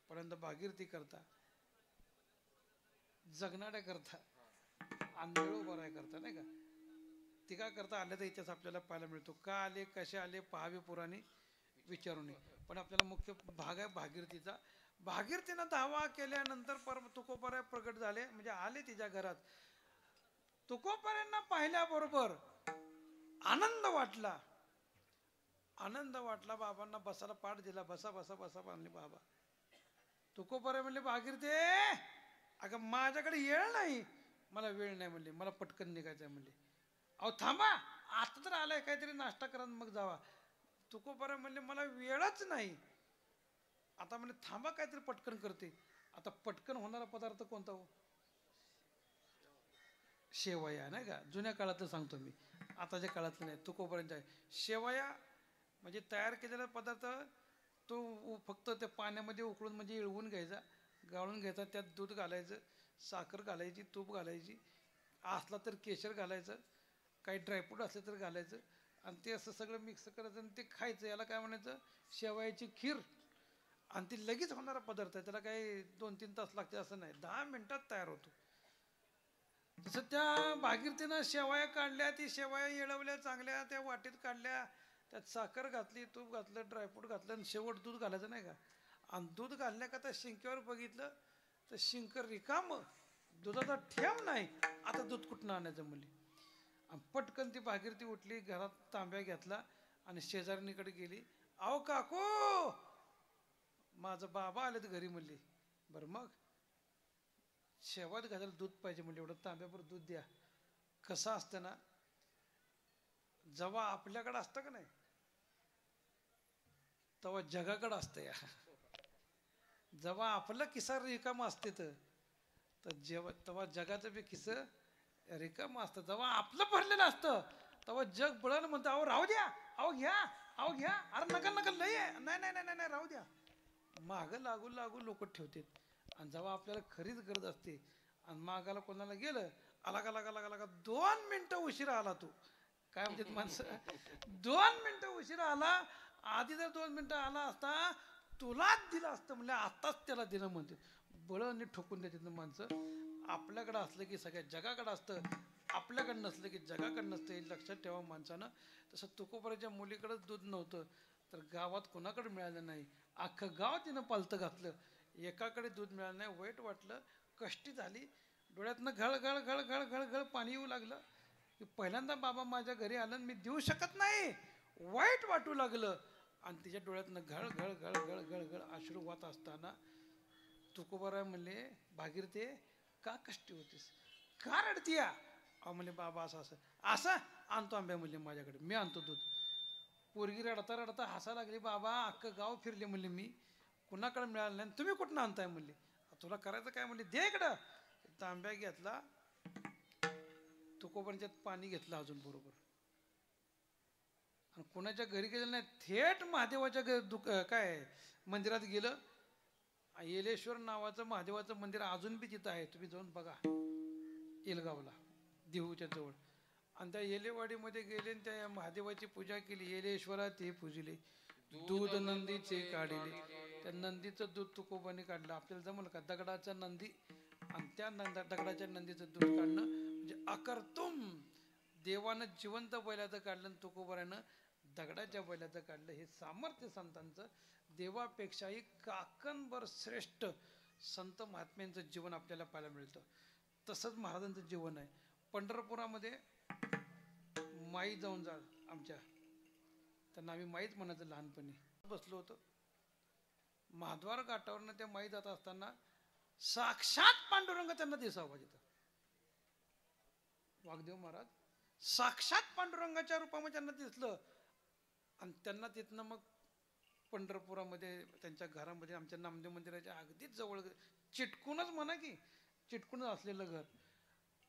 पर्यंत भागीरथी करता, जगणाऱ्या करता, आंधळो बराय करता, नाही का? ती काय करता आले तर इतिहास आपल्याला पाहायला मिळतो. का आले, कसे आले, पहावे पुराणे विचारून. पण आपल्याला मुख्य भाग आहे भागीरथीचा. भागीरथीनं दावा केल्यानंतर तुकोबरा प्रगट झाले, म्हणजे आले तिच्या घरात. तुकोबऱ्यांना पाहिल्याबरोबर आनंद वाटला. आनंद वाटला. बाबांना बसायला पाठ दिला. बसा बसा बसा बांधले बाबा. तुकोबरा म्हणले भागीरथे अगं माझ्याकडे वेळ नाही. मला वेळ नाही म्हणले, मला पटकन निघायचं म्हणले. अहो थांबा, आता तर आलाय, काहीतरी नाश्ता करा मग जावा. तुकोबरा म्हणले मला वेळच नाही. आता म्हणजे थांबा काहीतरी पटकन करते. आता पटकन होणारा पदार्थ कोणता हो? शेवया, नाही का? जुन्या काळातलं सांगतो मी, आताच्या काळातलं नाही. तुकोबरांच्या शेवया म्हणजे तयार केलेला पदार्थ. तो फक्त त्या पाण्यामध्ये उकळून म्हणजे इळवून घ्यायचा, गाळून घ्यायचा, त्यात दूध घालायचं, साखर घालायची, तूप घालायची, असला तर केशर घालायचं, काही ड्रायफ्रूट असले तर घालायचं आणि ते असं सगळं मिक्स करायचं आणि ते खायचं. याला काय म्हणायचं? शेवयाची खीर. आणि ती लगेच होणारा पदार्थ आहे, त्याला काही 2-3 तास लागते असं नाही, 10 मिनिटात तयार होतो. तसं त्या भागीरथीनं शेवया काढल्या. ती शेवया येळवल्या चांगल्या, त्या वाटीत काढल्या, त्यात साखर घातली, तूप घातलं, ड्रायफ्रूट घातलं आणि शेवट दूध घालायचं, नाही का? आणि दूध घालल्या का त्या शिंक्यावर बघितलं तर शिंक रिकामं, दुधाचा ठेव नाही. आता दूध कुठनं आणायचं म्हणली. आणि पटकन ती भागीरथी उठली, घरात तांब्या घेतला आणि शेजारणीकडे गेली. अहो काकू, माझं बाबा आलेत घरी म्हणली. बरं मग शेवात घालायला दूध पाहिजे म्हणले, एवढं तांब्याभर दूध द्या. कसं असतं ना, जेव्हा आपल्याकडं असतं का नाही तेव्हा जगाकडं असतं या. जेव्हा आपलं किस्सा रिकामं असते तर तेव्हा जगाचं बी किस्सा रिकामं असतं. जेव्हा आपलं भरलेलं असतं तेव्हा जग बळायला म्हणतं अहो राहू द्या, अहो घ्या, अहो घ्या, अरे नका नका लय आहे, नाही नाही नाही नाही राहू द्या. मागं लागू लागू लोक ठेवतात. आणि जेव्हा आपल्याला खरीच गरज असते आणि मागाला कोणाला गेलं, आला का लागा लागा लागा 2 मिनिटं उशिरा आला. तू काय म्हणतात माणसं, 2 मिनिटं उशिरा आला आधी जर 2 मिनिटं आला असता तुलाच दिलं असतं म्हणजे आताच त्याला दिलं म्हणते. बळाने ठोकून देतात माणसं. आपल्याकडं असलं की सगळ्या जगाकडं असतं, आपल्याकडं नसलं की जगाकडं नसतं. हे लक्षात ठेवा माणसानं. तसं तुकोबराच्या मुलीकडंच दूध नव्हतं तर गावात कोणाकडे मिळालं नाही. अख्खं गाव तिनं पालतं घातलं. एकाकडे दूध मिळालं नाही. वाईट वाटलं, कष्टी झाली. डोळ्यातनं घळ घळ घळ घळ घळ घळ पाणी येऊ लागलं की पहिल्यांदा बाबा माझ्या घरी आलं मी देऊ शकत नाही. वाईट वाटू लागलं आणि तिच्या डोळ्यातनं घळ घळ घळ घळ घळ घळ अश्रू वाहत असताना तुकोबाराय म्हणले, भागीरथे का कष्टी होतीस, का रडतीया? म्हणले बाबा असं असं असं आणतो आंब्या म्हणले माझ्याकडे, मी आणतो दूध. पोरगी रडता रडता हसा लागली. बाबा अख्खं गाव फिरले म्हणले मी, कुणाकडे मिळालं नाही, तुम्ही कुठनं आणताय म्हणले. तुला करायचं काय म्हणले, दे इकडं. तांब्या घेतला, तुकोबांच्यात पाणी घेतलं अजून बरोबर आणि कोणाच्या घरी गेलं नाही. थेट महादेवाच्या काय मंदिरात गेलं. येलेश्वर नावाचं महादेवाचं मंदिर अजून बी तिथं आहे, तुम्ही जाऊन बघा, येलगावला देहूच्या जवळ. आणि त्या येलेवाडीमध्ये गेले आणि त्या महादेवाची पूजा केली. येलेश्वरा ते पूजले, दूध नंदीचे काढले. त्या नंदीचं दूध तुकोबाने काढलं. आपल्याला जमलं का दगडाचा नंदी आणि त्या दगडाच्या नंदीचं दूध काढणं म्हणजे अकर्तुम. देवानं जिवंत बैलाचं काढलं आणि तुकोबारानं दगडाच्या बैलाचं काढलं. हे सामर्थ्य संतांचं. देवापेक्षाही काकणभर श्रेष्ठ संत महात्म्यांचं जीवन आपल्याला पाहायला मिळतं. तसंच महाराजांचं जीवन आहे. पंढरपुरामध्ये माई जाऊन जा आमच्या, त्यांना आम्ही माईच म्हणायचं लहानपणी. बसलो होतो महाद्वार घाटावरनं त्या माई जात असताना साक्षात पांडुरंग त्यांना दिसावा. तिथं वाघदेव महाराज साक्षात पांडुरंगाच्या रूपामध्ये त्यांना दिसलं आणि त्यांना तिथनं मग पंढरपुरामध्ये त्यांच्या घरामध्ये आमच्या नामदेव मंदिराच्या अगदीच जवळ चिटकूनच म्हणा की चिटकूनच असलेलं घर.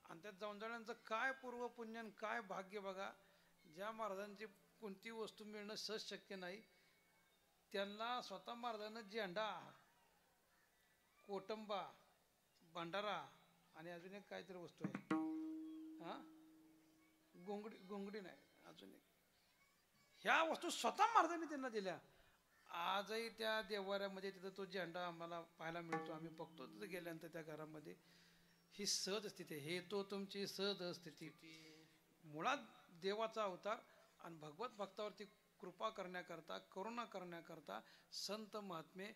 आणि त्यात जाऊन जाण्याचं काय पूर्व पुण्य आणि काय भाग्य बघा. ज्या महाराजांची कोणती वस्तू मिळणं सहज शक्य नाही त्यांना स्वतः महाराजांना झेंडा, कोटंबा, भंडारा आणि अजून एक काहीतरी वस्तू आहे, हा गोंगडी नाही अजून एक, ह्या वस्तू स्वतः महाराजांनी त्यांना दिल्या. आजही त्या देवाऱ्यामध्ये तिथं तो झेंडा आम्हाला पाहायला मिळतो. आम्ही बघतो तिथं गेल्यानंतर त्या घरामध्ये. ही सहज स्थिती, हे तो तुमची सहज स्थिती. मुळात देवाचा अवतार आणि भगवत भक्तावरती कृपा करण्याकरता, करुणा करण्याकरता संत महात्मे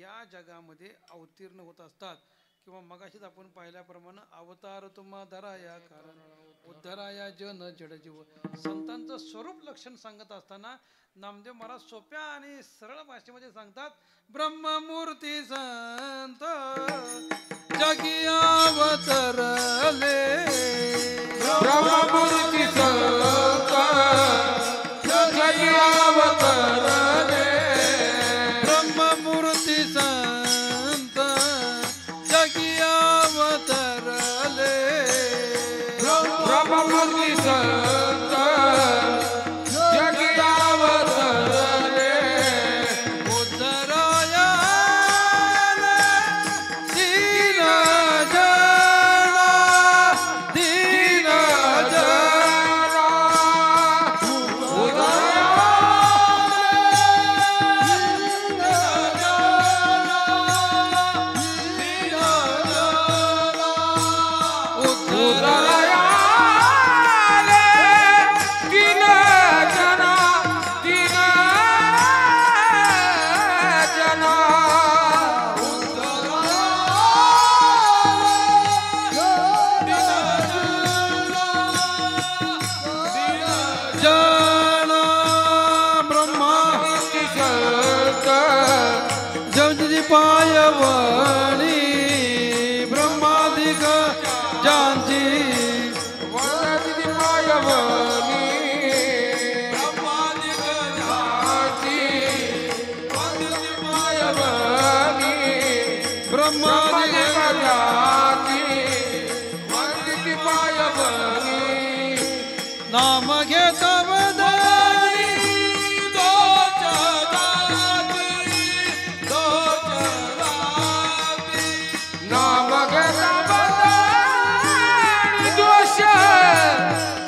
या जगामध्ये अवतीर्ण होत असतात. किंवा मगाशीच आपण पाहिल्याप्रमाणे अवतार तुम्हा धराया कारण उद्धराया जन जडजीव. संतांचं स्वरूप लक्षण सांगत असताना नामदेव महाराज सोप्या आणि सरळ भाषेमध्ये सांगतात, ब्रह्ममूर्ती संत जगी अवतरले, ब्रह्ममूर्ती संत जगी अवतरले, ब्रह्ममूर्ती संत जगी अवतरले, ब्रह्ममूर्ती संत जगी अवतरले, उद्धराया दीन जना, दीन जना, पायवणी ब्रह्मादिक जानची वरदी पायवनी ब्रह्मादिक जानची, वरदी पायवनी ब्रह्मादिक जानची, वरदी पायवनी. नाम घेता बदली नाम घेता बदली दोष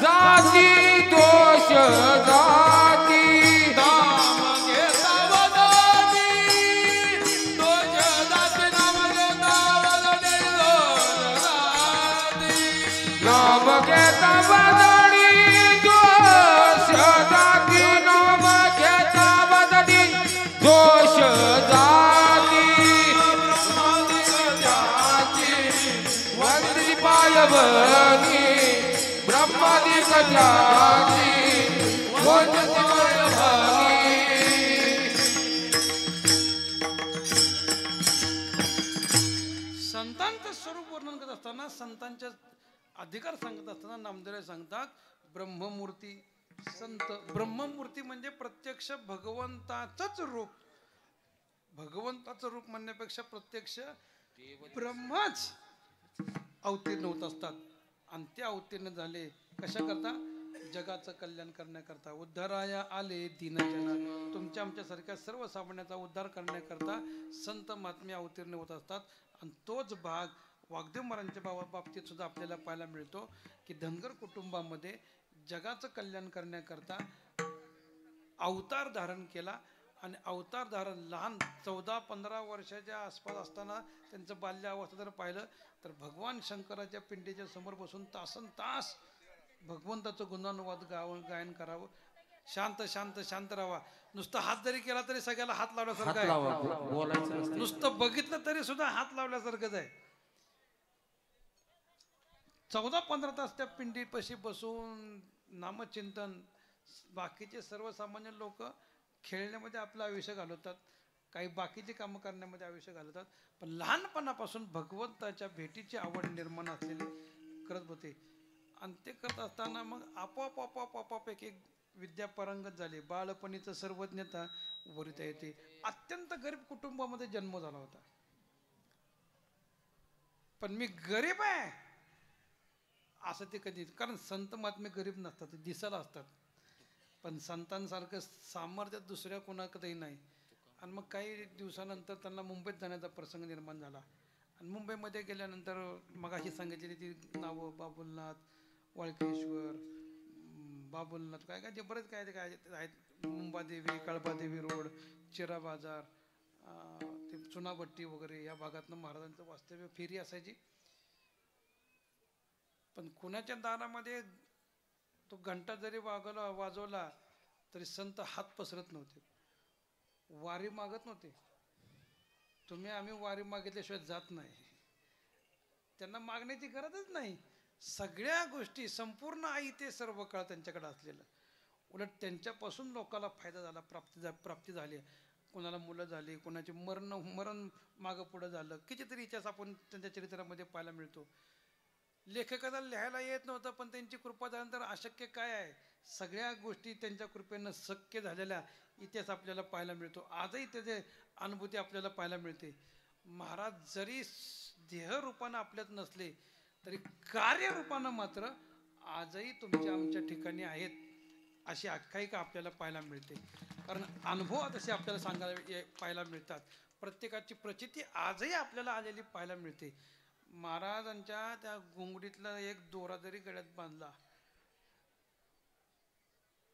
जाती, दोष जाती, नाम नाम घेता बदडी दोष जाती नाम घेता बदडी दोष जाती वंदी पाय बनी ब्रह्मादिक जाती वंदी पाय बनी संतांचं स्वरूप वर्णन करत असताना संतांच्या अधिकार सांगत असताना नामदेव सांगतात ब्रह्ममूर्ती संत. ब्रह्ममूर्ती म्हणजे प्रत्यक्ष भगवंताचंच रूप. भगवंताचं रूप म्हणण्यापेक्षा प्रत्यक्ष ब्रह्मच अवतीर्ण होत असतात. आणि ते अवतीर्ण झाले कशा करता? जगाचं कल्याण करण्याकरता. उद्धाराया आले दीनजना. तुमच्या आमच्यासारख्या सर्वसामान्याचा उद्धार करण्याकरता संत महात्मे अवतीर्ण होत असतात. आणि तोच भाग वाग्देव महाराजांच्या बाबतीत सुद्धा आपल्याला पाहायला मिळतो की धनगर कुटुंबामध्ये जगाचं कल्याण करण्याकरता अवतार धारण केला. आणि अवतार धारण लहान 14-15 वर्षाच्या आसपास असताना त्यांचं बाल्यावस्था जर पाहिलं तर भगवान शंकराच्या पिंडीच्या समोर बसून तासन तास भगवंताचं गुणानुवाद गायन करावं. शांत शांत शांत राहावा. नुसतं हात जरी केला तरी सगळ्याला हात लावल्यासारखं आहे. नुसतं बघितलं तरी सुद्धा हात लावल्यासारखंच आहे. 14-15 तास त्या पिंडीपाशी बसून नामचिंतन. बाकीचे सर्वसामान्य लोक खेळण्यामध्ये आपलं आयुष्य घालवतात, काही बाकीची कामं करण्यामध्ये आयुष्य घालवतात. पण लहानपणापासून भगवंताच्या भेटीची आवड निर्माण असलेले करत होते. आणि ते करत असताना मग आपोआप आपोआप आपोआप एक एक विद्या पारंगत झाली. बालपणीचं सर्वज्ञता वरिता येते. अत्यंत गरीब कुटुंबामध्ये जन्म झाला होता. पण मी गरीब आहे असं ते कधी, कारण संत महात्मे गरीब नसतात, ते दिसायला असतात. पण संतांसारखं सामर्थ्य दुसऱ्या कोणाकडेही नाही. आणि मग काही दिवसानंतर त्यांना मुंबईत जाण्याचा प्रसंग निर्माण झाला. आणि मुंबईमध्ये गेल्यानंतर मगाशी सांगितलेली ती नावं बाबुलनाथ, वाळकेश्वर, बाबुलनाथ, काय काय जे बरेच काय ते काय आहेत, मुंबादेवी, कळबादेवी रोड, चिरा बाजार, ते चुनाभट्टी वगैरे या भागातनं महाराजांचं वास्तव्य फेरी असायची. पण कुणाच्या दारामध्ये तो घंटा जरी वाजवला तरी संत हात पसरत नव्हते, वारी मागत नव्हते. तुम्ही आम्ही वारी मागितल्याशिवाय जात नाही. त्यांना मागण्याची गरजच नाही. सगळ्या गोष्टी संपूर्ण आई ते सर्व काळ त्यांच्याकडे असलेलं. उलट त्यांच्यापासून लोकांना फायदा झाला, प्राप्ती झाली. कोणाला मुलं झाली, कोणाचे मरण मागं पुढं झालं. कितीतरी इतिहास आपण त्यांच्या चरित्रामध्ये पाहायला मिळतो. लेखकाला लिहायला येत नव्हतं, पण त्यांची कृपा झाल्यानंतर अशक्य काय आहे, सगळ्या गोष्टी त्यांच्या कृपेनं शक्य झालेल्या इतिहास आपल्याला पाहायला मिळतो. आजही त्याचे अनुभूती आपल्याला पाहायला मिळते. महाराज जरी देहरूपानं आपल्यात नसले तरी कार्यरूपानं मात्र आजही तुमच्या आमच्या ठिकाणी आहेत अशी आख्यायिका आपल्याला पाहायला मिळते. कारण अनुभव तसे आपल्याला सांगायला पाहायला मिळतात. प्रत्येकाची प्रचिती आजही आपल्याला आलेली पाहायला मिळते. महाराजांच्या त्या घोंगडीतला एक दोरा जरी गळ्यात बांधला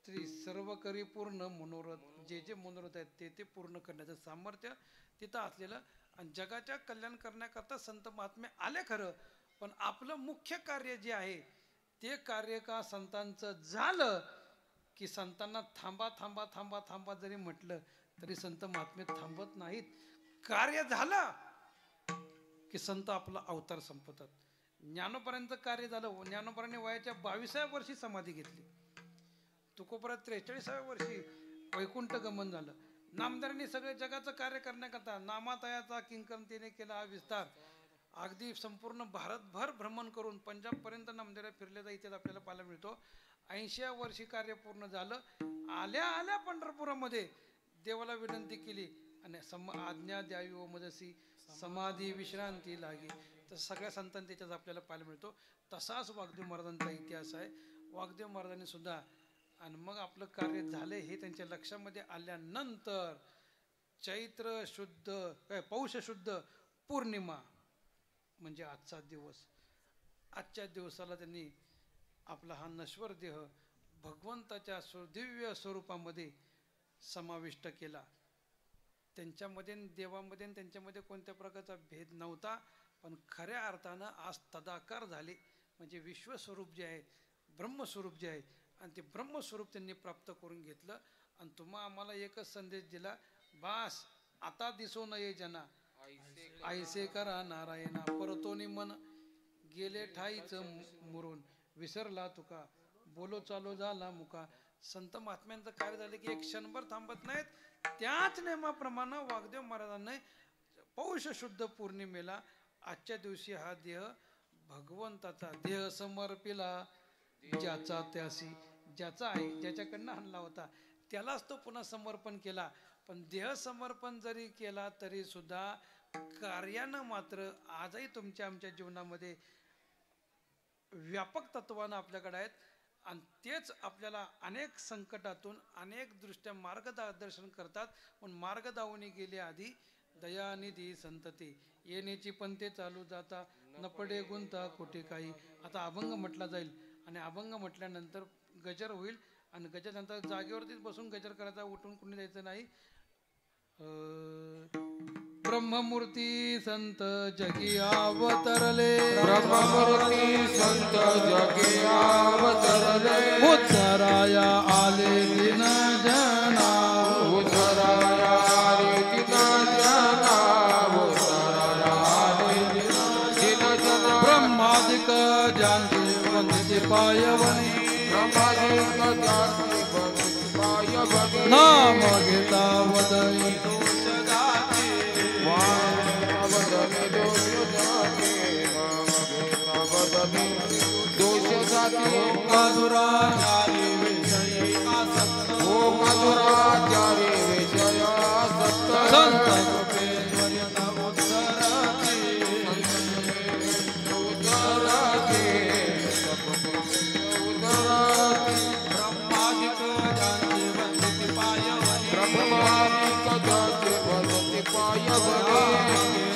तरी सर्व करी पूर्ण मनोरथ, जे जे मनोरथ आहेत ते ते पूर्ण करण्याचं सामर्थ्य तिथं असलेलं. आणि जगाच्या कल्याण करण्याकरता संत महात्मे आले खरं, पण आपलं मुख्य कार्य जे आहे ते कार्य का संतांचं झालं की संतांना थांबा थांबा थांबा थांबा जरी म्हटलं तरी संत महात्मे थांबत नाहीत. कार्य झालं की संत आपला अवतार संपवतात. ज्ञानोबांचं कार्य झालं. ज्ञानोबांनी वयाच्या 22व्या वर्षी समाधी घेतली. तुकोबरात 43व्या वर्षी वैकुंठ गमन झालं. नामदारांनी सगळे जगाचं कार्य करण्याकरता नामातयाचा किंकर्तेने केला विस्तार. अगदी संपूर्ण भारतभर भ्रमण करून पंजाबपर्यंत नामदेव फिरल्याचा इतिहास आपल्याला पाहायला मिळतो. 80व्या वर्षी कार्य पूर्ण झालं. आल्या आल्या पंढरपुरामध्ये देवाला विनंती केली आणि आज्ञा द्यावी ओ मजसी समाधी विश्रांती लागी. तर सगळ्या संतांनी त्याच्यात आपल्याला पाहायला मिळतो. तसाच वाग्देव महाराजांचा इतिहास आहे. वाग्देव महाराजांनी सुद्धा आणि मग आपलं कार्य झाले हे त्यांच्या लक्षामध्ये आल्यानंतर चैत्र शुद्ध पौष शुद्ध पौर्णिमा म्हणजे आजचा दिवस, आजच्या दिवसाला त्यांनी आपला हा नश्वर देह भगवंताच्या दिव्य स्वरूपामध्ये समाविष्ट केला. त्यांच्यामध्ये देवामध्ये त्यांच्यामध्ये कोणत्या प्रकारचा भेद नव्हता. पण खऱ्या अर्थानं आज तदाकार झाले. म्हणजे विश्वस्वरूप जे आहे, ब्रह्मस्वरूप जे आहे, आणि ते ब्रह्मस्वरूप त्यांनी प्राप्त करून घेतलं. आणि तुम्हा आम्हाला एकच संदेश दिला, बास आता दिसो नये जना, ऐसे करा नारायणा, परतोनी मन गेले ठाईच मुरून, विसरला तुका बोलो चालो झाला मुका. संत महात्म्यांचं कार्य झालं की एक क्षणभर थांबत नाहीत. त्याच नेमाप्रमाणे वाग्देव महाराजांनी पौष शुद्ध पौर्णिमेला आजच्या दिवशी हा देह भगवंताचा देह समर्पिला, ज्याचा त्यासी, ज्याचा आहे, ज्याच्याकडनं आणला होता त्यालाच तो पुन्हा समर्पण केला. पण देह समर्पण जरी केला तरी सुद्धा कार्यानं मात्र आजही तुमच्या आमच्या जीवनामध्ये व्यापक तत्वानं आपल्याकडे आहेत. आणि तेच आपल्याला अनेक संकटातून अनेक दृष्ट्या मार्गदर्शन करतात. पण मार्ग दावणी गेले आधी दयानिधी संतती, येण्याची पंते चालू जाता, न पडे गुंता कुठे काही. आता अभंग म्हटला जाईल आणि अभंग म्हटल्यानंतर गजर होईल. आणि गजरनंतर जागेवरतीच बसून गजर करायचा, उठून कुणी जायचं नाही. ब्रह्ममूर्ती संत जगी अवतरले, ब्रह्ममूर्ती संत जगी अवतरले, उद्धराया आले दिन जना, उद्धराया आले दिन जना, उद्धराया आले दिन जना. ब्रह्मादिक जानते वंदिते पायवनी, ब्रह्मादिक जानते वंदिते पायवनी, नाम घेता वदनी मधुराचारी विषयी आसक्त, ओ मधुराचारी विषय आसक्त, संत कृपेश्वरिता उद्धरती, उद्धरती, उद्धरती. ब्रह्मादिक जानते वंदिते पायवनी, ब्रह्मादिक जानते वंदिते पायवनी,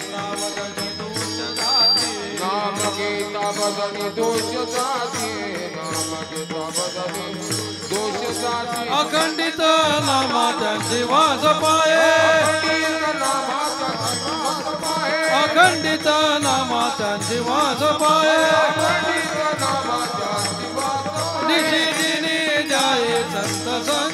नाम गीता वदनी दोष जाती, नाम गीता वदनी दोष जाती. अखंडित नामा त्यांचे वास पाये, अखंडित नामा त्यांचे वास पाये, निशी दिनी जाये संत संग